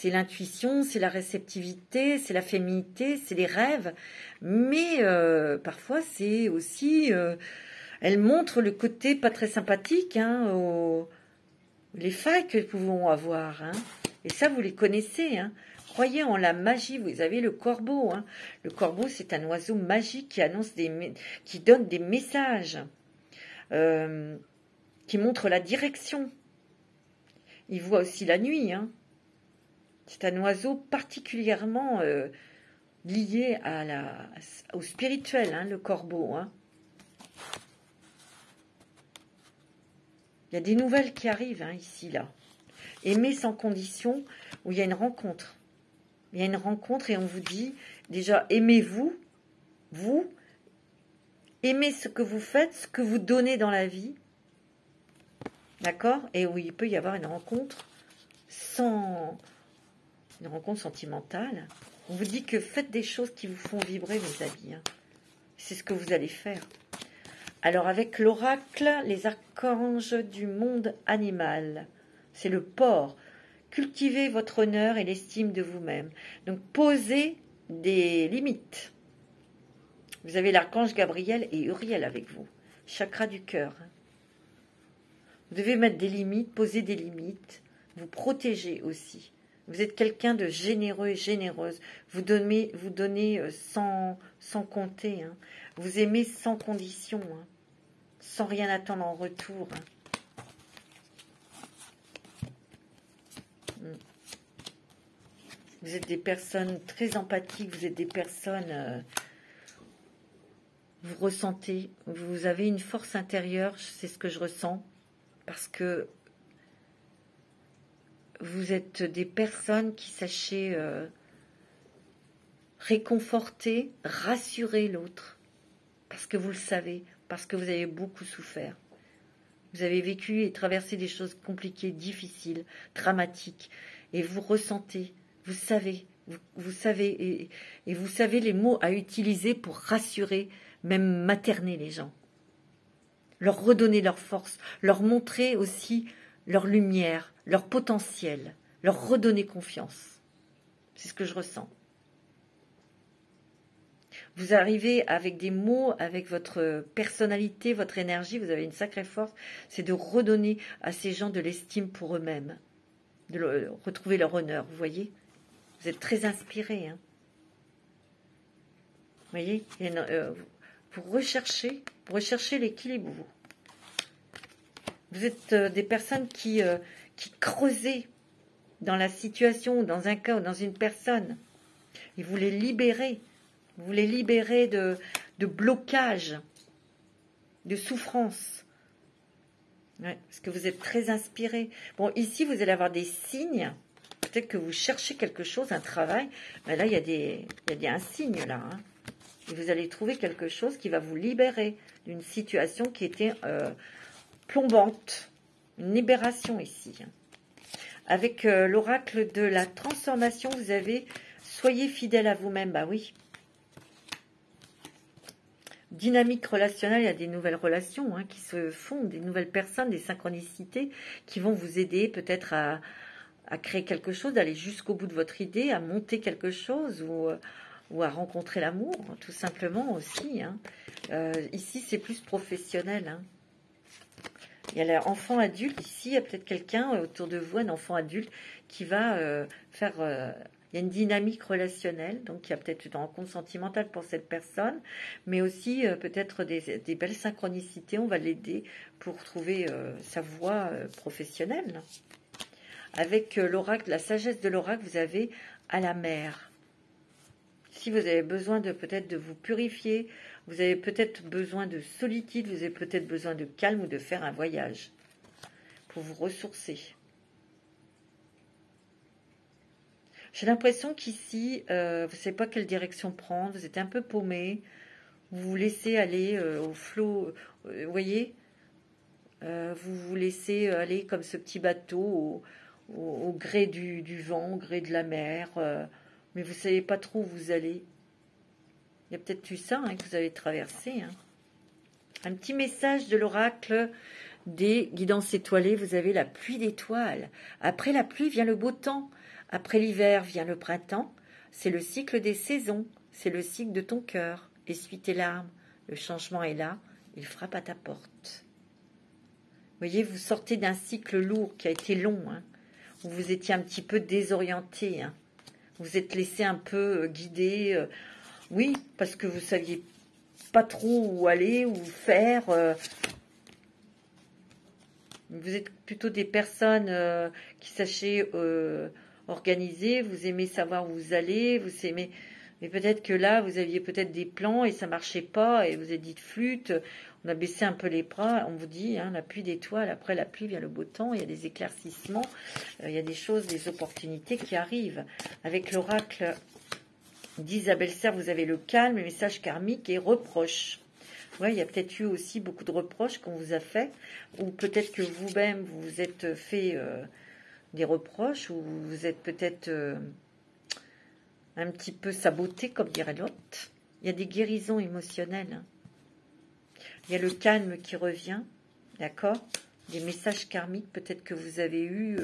A: l'intuition, c'est la réceptivité, c'est la féminité, c'est les rêves. Mais parfois, c'est aussi... elle montre le côté pas très sympathique, hein, les failles que nous pouvons avoir. Hein. Et ça, vous les connaissez. Hein. Croyez en la magie. Vous avez le corbeau. Hein. Le corbeau, c'est un oiseau magique qui annonce qui donne des messages, qui montre la direction. Il voit aussi la nuit. Hein. C'est un oiseau particulièrement lié au spirituel, hein, le corbeau. Hein. Il y a des nouvelles qui arrivent, hein, ici, là. Aimer sans condition, où il y a une rencontre. Il y a une rencontre et on vous dit, déjà, aimez-vous, vous, aimez ce que vous faites, ce que vous donnez dans la vie. D'accord? Et où il peut y avoir une rencontre une rencontre sentimentale. On vous dit que faites des choses qui vous font vibrer, mes amis. Hein. C'est ce que vous allez faire. Alors, avec l'oracle, les archanges du monde animal, c'est le porc. Cultivez votre honneur et l'estime de vous-même. Donc, posez des limites. Vous avez l'archange Gabriel et Uriel avec vous. Chakra du cœur. Vous devez mettre des limites, poser des limites, vous protéger aussi. Vous êtes quelqu'un de généreux et généreuse. Vous donnez sans compter. Hein. Vous aimez sans condition. Hein. Sans rien attendre en retour. Vous êtes des personnes très empathiques, vous êtes des personnes... vous ressentez, vous avez une force intérieure, c'est ce que je ressens, parce que vous êtes des personnes qui sachez réconforter, rassurer l'autre, parce que vous le savez, parce que vous avez beaucoup souffert. Vous avez vécu et traversé des choses compliquées, difficiles, dramatiques, et vous ressentez, vous savez, vous savez, et vous savez les mots à utiliser pour rassurer, même materner les gens. Leur redonner leur force, leur montrer aussi leur lumière, leur potentiel, leur redonner confiance. C'est ce que je ressens. Vous arrivez avec des mots, avec votre personnalité, votre énergie, vous avez une sacrée force, c'est de redonner à ces gens de l'estime pour eux-mêmes, de retrouver leur honneur, vous voyez. Vous êtes très inspiré. Hein. Vous voyez, vous recherchez l'équilibre. Vous êtes des personnes qui creusaient dans la situation, dans un cas ou dans une personne. Et vous les libérez. Vous les libérez de blocage, de souffrance. Ouais, parce que vous êtes très inspiré. Bon, ici, vous allez avoir des signes. Peut-être que vous cherchez quelque chose, un travail. Mais là, il y a un signe, là. Hein. Et vous allez trouver quelque chose qui va vous libérer d'une situation qui était plombante. Une libération, ici. Avec l'oracle de la transformation, vous avez « Soyez fidèle à vous-même ». Bah oui. Dynamique relationnelle, il y a des nouvelles relations qui se font, des nouvelles personnes, des synchronicités qui vont vous aider peut-être à créer quelque chose, d'aller jusqu'au bout de votre idée, à monter quelque chose ou à rencontrer l'amour, tout simplement aussi. Hein. Ici, c'est plus professionnel. Hein. Il y a l'enfant adulte, ici, il y a peut-être quelqu'un autour de vous, un enfant adulte, qui va faire... il y a une dynamique relationnelle, donc il y a peut-être une rencontre sentimentale pour cette personne, mais aussi peut-être des belles synchronicités, on va l'aider pour trouver sa voie professionnelle. Avec l'oracle, la sagesse de l'oracle, vous avez à la mer. Si vous avez besoin peut-être de vous purifier, vous avez peut-être besoin de solitude, vous avez peut-être besoin de calme ou de faire un voyage pour vous ressourcer. J'ai l'impression qu'ici, vous ne savez pas quelle direction prendre, vous êtes un peu paumé, vous vous laissez aller au flot, vous voyez, vous vous laissez aller comme ce petit bateau au gré du vent, au gré de la mer, mais vous ne savez pas trop où vous allez. Il y a peut-être eu ça que vous avez traversé. Hein. Un petit message de l'oracle des guidances étoilées, vous avez la pluie d'étoiles. Après la pluie vient le beau temps. Après l'hiver vient le printemps. C'est le cycle des saisons. C'est le cycle de ton cœur. Essuie tes larmes. Le changement est là. Il frappe à ta porte. Vous voyez, vous sortez d'un cycle lourd qui a été long, où vous étiez un petit peu désorienté. Vous vous êtes laissé un peu guider. Oui, parce que vous ne saviez pas trop où aller, où faire. Vous êtes plutôt des personnes qui sachent organiser, vous aimez savoir où vous allez, vous aimez... Mais peut-être que là, vous aviez peut-être des plans et ça ne marchait pas, et vous avez dit de flûte, on a baissé un peu les bras, on vous dit, la pluie d'étoiles, après la pluie vient le beau temps, il y a des éclaircissements, il y a des choses, des opportunités qui arrivent. Avec l'oracle d'Isabelle Serre, vous avez le calme, le message karmique et reproche. Ouais, il y a peut-être eu aussi beaucoup de reproches qu'on vous a fait, ou peut-être que vous-même, vous vous êtes fait des reproches, ou vous êtes peut-être un petit peu saboté, comme dirait l'autre. Il y a des guérisons émotionnelles. Il y a le calme qui revient, d'accord? Des messages karmiques, peut-être que vous avez eu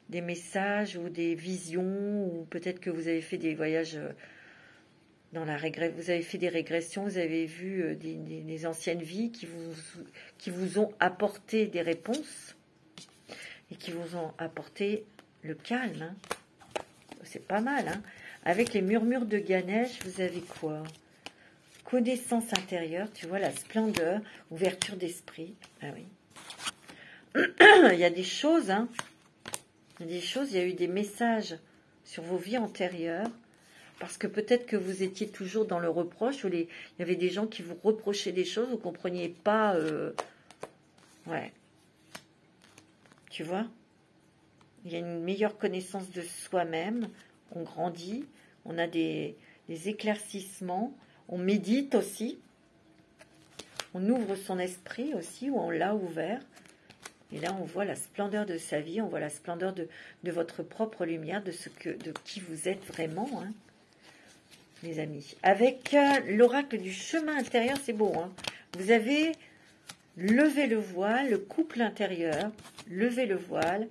A: des messages ou des visions, ou peut-être que vous avez fait des voyages... dans la vous avez fait des régressions, vous avez vu des anciennes vies qui vous ont apporté des réponses et qui vous ont apporté le calme. C'est pas mal. Avec les murmures de Ganesh, vous avez quoi? Connaissance intérieure, tu vois, la splendeur, ouverture d'esprit. Ah oui. Il y a des choses, il y a des choses, il y a eu des messages sur vos vies antérieures. Parce que peut-être que vous étiez toujours dans le reproche, il y avait des gens qui vous reprochaient des choses, vous ne compreniez pas. Ouais. Tu vois? Il y a une meilleure connaissance de soi-même, on grandit, on a des éclaircissements, on médite aussi, on ouvre son esprit aussi, ou on l'a ouvert. Et là, on voit la splendeur de sa vie, on voit la splendeur de votre propre lumière, de qui vous êtes vraiment, les amis. Avec l'oracle du chemin intérieur, c'est beau. Vous avez levé le voile, le couple intérieur, levé le voile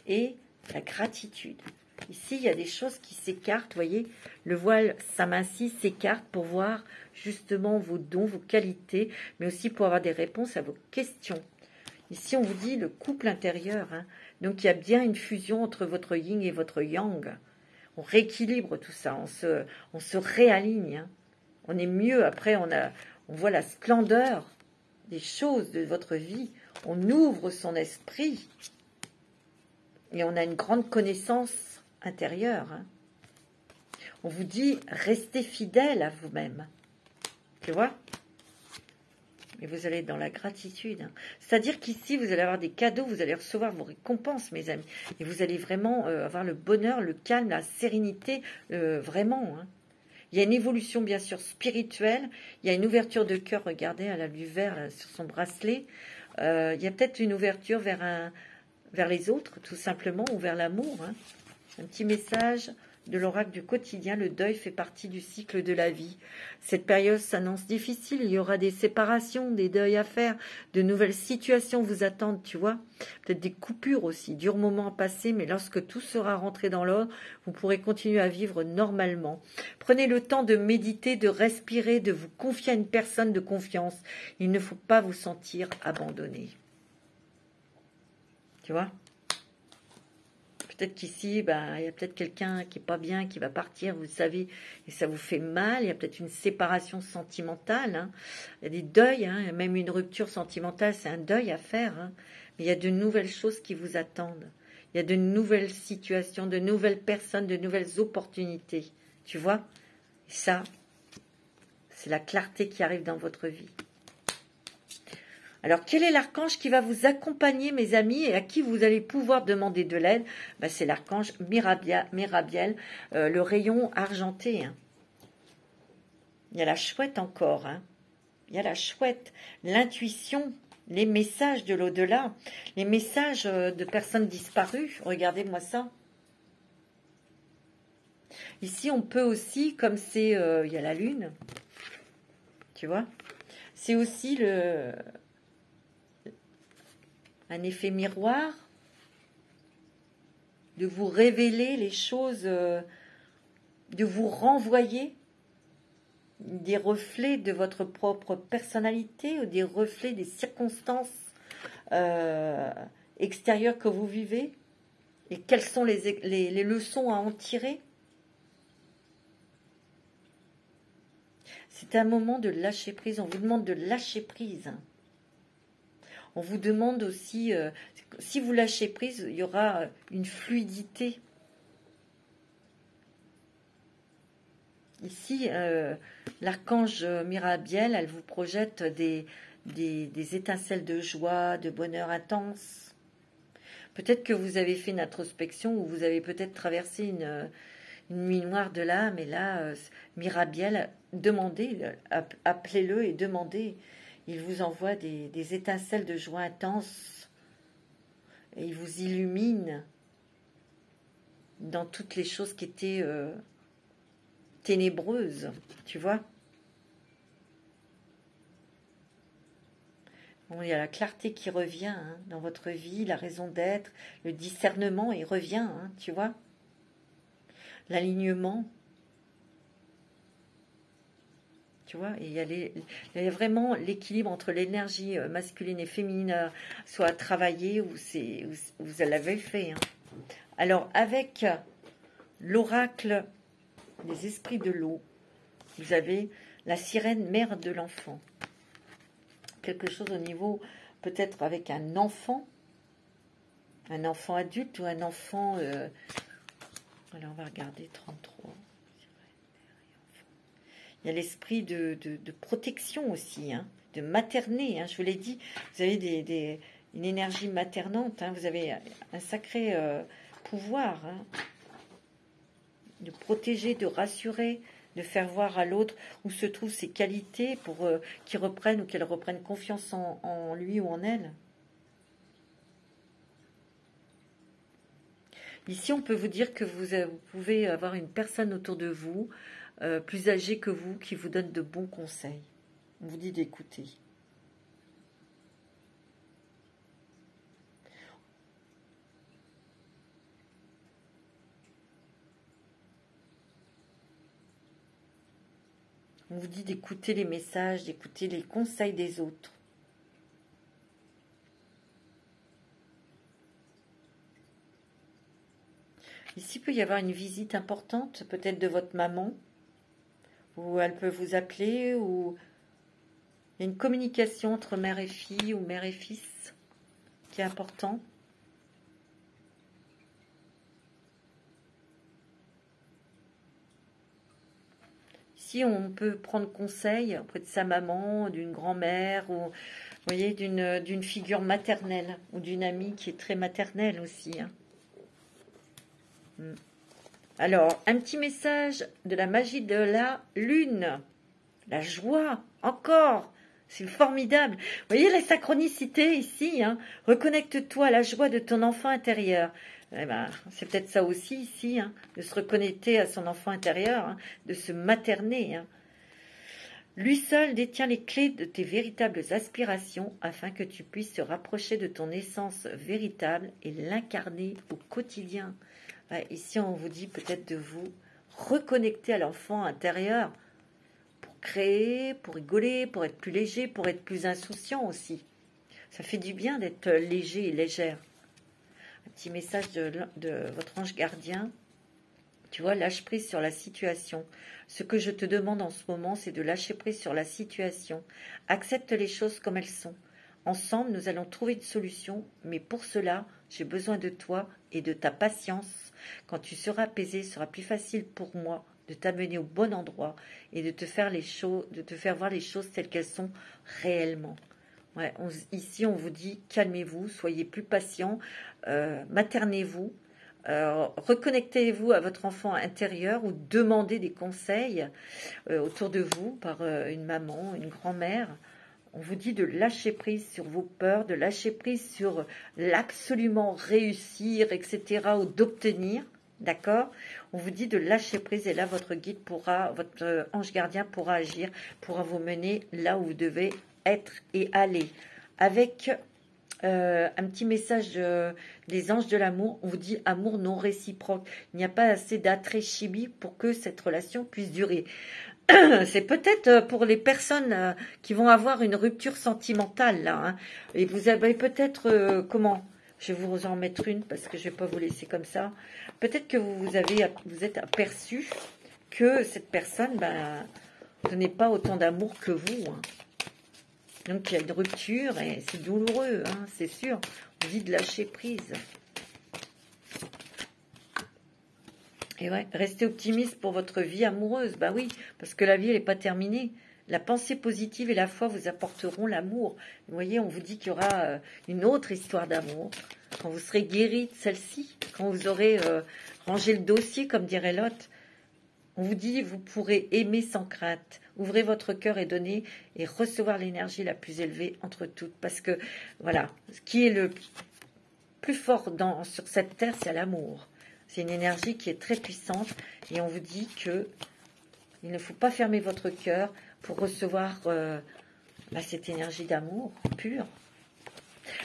A: et la gratitude. Ici, il y a des choses qui s'écartent, vous voyez. Le voile s'amincit, s'écarte pour voir justement vos dons, vos qualités, mais aussi pour avoir des réponses à vos questions. Ici, on vous dit le couple intérieur. Donc, il y a bien une fusion entre votre yin et votre yang. On rééquilibre tout ça, on se réaligne. Hein. On est mieux, après on voit la splendeur des choses de votre vie. On ouvre son esprit et on a une grande connaissance intérieure. Hein. On vous dit, restez fidèle à vous-même. Tu vois? Et vous allez être dans la gratitude. Hein. C'est-à-dire qu'ici, vous allez avoir des cadeaux, vous allez recevoir vos récompenses, mes amis. Et vous allez vraiment avoir le bonheur, le calme, la sérénité, vraiment. Hein. Il y a une évolution, bien sûr, spirituelle. Il y a une ouverture de cœur, regardez, elle a lu vert là, sur son bracelet. Il y a peut-être une ouverture vers les autres, tout simplement, ou vers l'amour. Hein. Un petit message de l'oracle du quotidien, le deuil fait partie du cycle de la vie. Cette période s'annonce difficile, il y aura des séparations, des deuils à faire, de nouvelles situations vous attendent, tu vois. Peut-être des coupures aussi, durs moments à passer, mais lorsque tout sera rentré dans l'ordre, vous pourrez continuer à vivre normalement. Prenez le temps de méditer, de respirer, de vous confier à une personne de confiance. Il ne faut pas vous sentir abandonné. Tu vois ? Peut-être qu'ici, ben, il y a peut-être quelqu'un qui n'est pas bien, qui va partir, vous savez, et ça vous fait mal. Il y a peut-être une séparation sentimentale. Hein. Il y a des deuils, hein, même une rupture sentimentale, c'est un deuil à faire. Hein. Mais il y a de nouvelles choses qui vous attendent. Il y a de nouvelles situations, de nouvelles personnes, de nouvelles opportunités. Tu vois? Et ça, c'est la clarté qui arrive dans votre vie. Alors, quel est l'archange qui va vous accompagner, mes amis, et à qui vous allez pouvoir demander de l'aide? Ben, c'est l'archange Mirabiel, le rayon argenté. Hein. Il y a la chouette encore. Hein. Il y a la chouette, l'intuition, les messages de l'au-delà, les messages de personnes disparues. Regardez-moi ça. Ici, on peut aussi, comme c'est, il y a la lune, tu vois, c'est aussi un effet miroir, de vous révéler les choses, de vous renvoyer des reflets de votre propre personnalité ou des reflets des circonstances extérieures que vous vivez et quelles sont les leçons à en tirer. C'est un moment de lâcher prise, on vous demande de lâcher prise. On vous demande aussi, si vous lâchez prise, il y aura une fluidité. Ici, l'archange Mirabiel, elle vous projette des étincelles de joie, de bonheur intense. Peut-être que vous avez fait une introspection ou vous avez peut-être traversé une nuit noire de l'âme. Et là, Mirabiel, demandez, appelez-le et demandez. Il vous envoie des étincelles de joie intense et il vous illumine dans toutes les choses qui étaient ténébreuses, tu vois. Bon, il y a la clarté qui revient hein, dans votre vie, la raison d'être, le discernement, il revient, hein, tu vois. L'alignement. Tu vois, et il y a vraiment l'équilibre entre l'énergie masculine et féminine soit à travailler ou vous l'avez fait. Hein. Alors, avec l'oracle des esprits de l'eau, vous avez la sirène mère de l'enfant. Quelque chose au niveau, peut-être avec un enfant adulte ou un enfant... alors, on va regarder 33. Il y a l'esprit de protection aussi, hein, de materner. Hein, je vous l'ai dit, vous avez une énergie maternante. Hein, vous avez un sacré pouvoir hein, de protéger, de rassurer, de faire voir à l'autre où se trouvent ses qualités pour qu'il reprenne ou qu'elle reprenne confiance en lui ou en elle. Ici, on peut vous dire que vous pouvez avoir une personne autour de vous plus âgé que vous, qui vous donne de bons conseils. On vous dit d'écouter. On vous dit d'écouter les messages, d'écouter les conseils des autres. Ici, il peut y avoir une visite importante, peut-être de votre maman, ou elle peut vous appeler, ou il y a une communication entre mère et fille, ou mère et fils, qui est important. Ici, on peut prendre conseil auprès de sa maman, d'une grand-mère, ou vous voyez, d'une figure maternelle, ou d'une amie qui est très maternelle aussi, hein. Alors, un petit message de la magie de la lune. La joie, encore. C'est formidable. Vous voyez la synchronicité ici, hein. Reconnecte-toi à la joie de ton enfant intérieur. Eh ben, c'est peut-être ça aussi ici, hein, de se reconnecter à son enfant intérieur, hein, de se materner, hein. Lui seul détient les clés de tes véritables aspirations afin que tu puisses te rapprocher de ton essence véritable et l'incarner au quotidien. Ouais, ici, on vous dit peut-être de vous reconnecter à l'enfant intérieur pour créer, pour rigoler, pour être plus léger, pour être plus insouciant aussi. Ça fait du bien d'être léger et légère. Un petit message de votre ange gardien. Tu vois, lâche prise sur la situation. Ce que je te demande en ce moment, c'est de lâcher prise sur la situation. Accepte les choses comme elles sont. Ensemble, nous allons trouver une solution, mais pour cela, j'ai besoin de toi et de ta patience. Quand tu seras apaisé, ce sera plus facile pour moi de t'amener au bon endroit et de te faire voir les choses telles qu'elles sont réellement. Ouais, ici, on vous dit, calmez-vous, soyez plus patient, maternez-vous, reconnectez-vous à votre enfant intérieur ou demandez des conseils autour de vous par une maman, une grand-mère. On vous dit de lâcher prise sur vos peurs, de lâcher prise sur l'absolument réussir, etc. ou d'obtenir, d'accord? On vous dit de lâcher prise et là, votre guide votre ange gardien pourra agir, pourra vous mener là où vous devez être et aller. Avec un petit message des anges de l'amour, on vous dit amour non réciproque. Il n'y a pas assez d'attrait chimique pour que cette relation puisse durer. C'est peut-être pour les personnes qui vont avoir une rupture sentimentale là, hein. Et vous avez peut-être comment? Je vais vous en mettre une parce que je ne vais pas vous laisser comme ça. Peut-être que vous êtes aperçu que cette personne ne n'est pas autant d'amour que vous, hein. Donc il y a une rupture et c'est douloureux, hein, c'est sûr. On dit de lâcher prise. Et ouais, restez optimiste pour votre vie amoureuse. Bah oui, parce que la vie, elle n'est pas terminée. La pensée positive et la foi vous apporteront l'amour. Vous voyez, on vous dit qu'il y aura une autre histoire d'amour. Quand vous serez guéri de celle-ci, quand vous aurez rangé le dossier, comme dirait l'autre, on vous dit, vous pourrez aimer sans crainte. Ouvrez votre cœur et donnez et recevoir l'énergie la plus élevée entre toutes. Parce que, voilà, ce qui est le plus fort sur cette terre, c'est l'amour. C'est une énergie qui est très puissante et on vous dit que il ne faut pas fermer votre cœur pour recevoir cette énergie d'amour pure.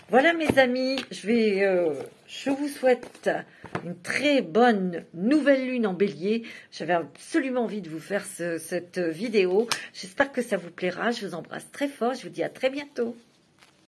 A: Voilà mes amis, je vous souhaite une très bonne nouvelle lune en bélier. J'avais absolument envie de vous faire cette vidéo. J'espère que ça vous plaira. Je vous embrasse très fort. Je vous dis à très bientôt.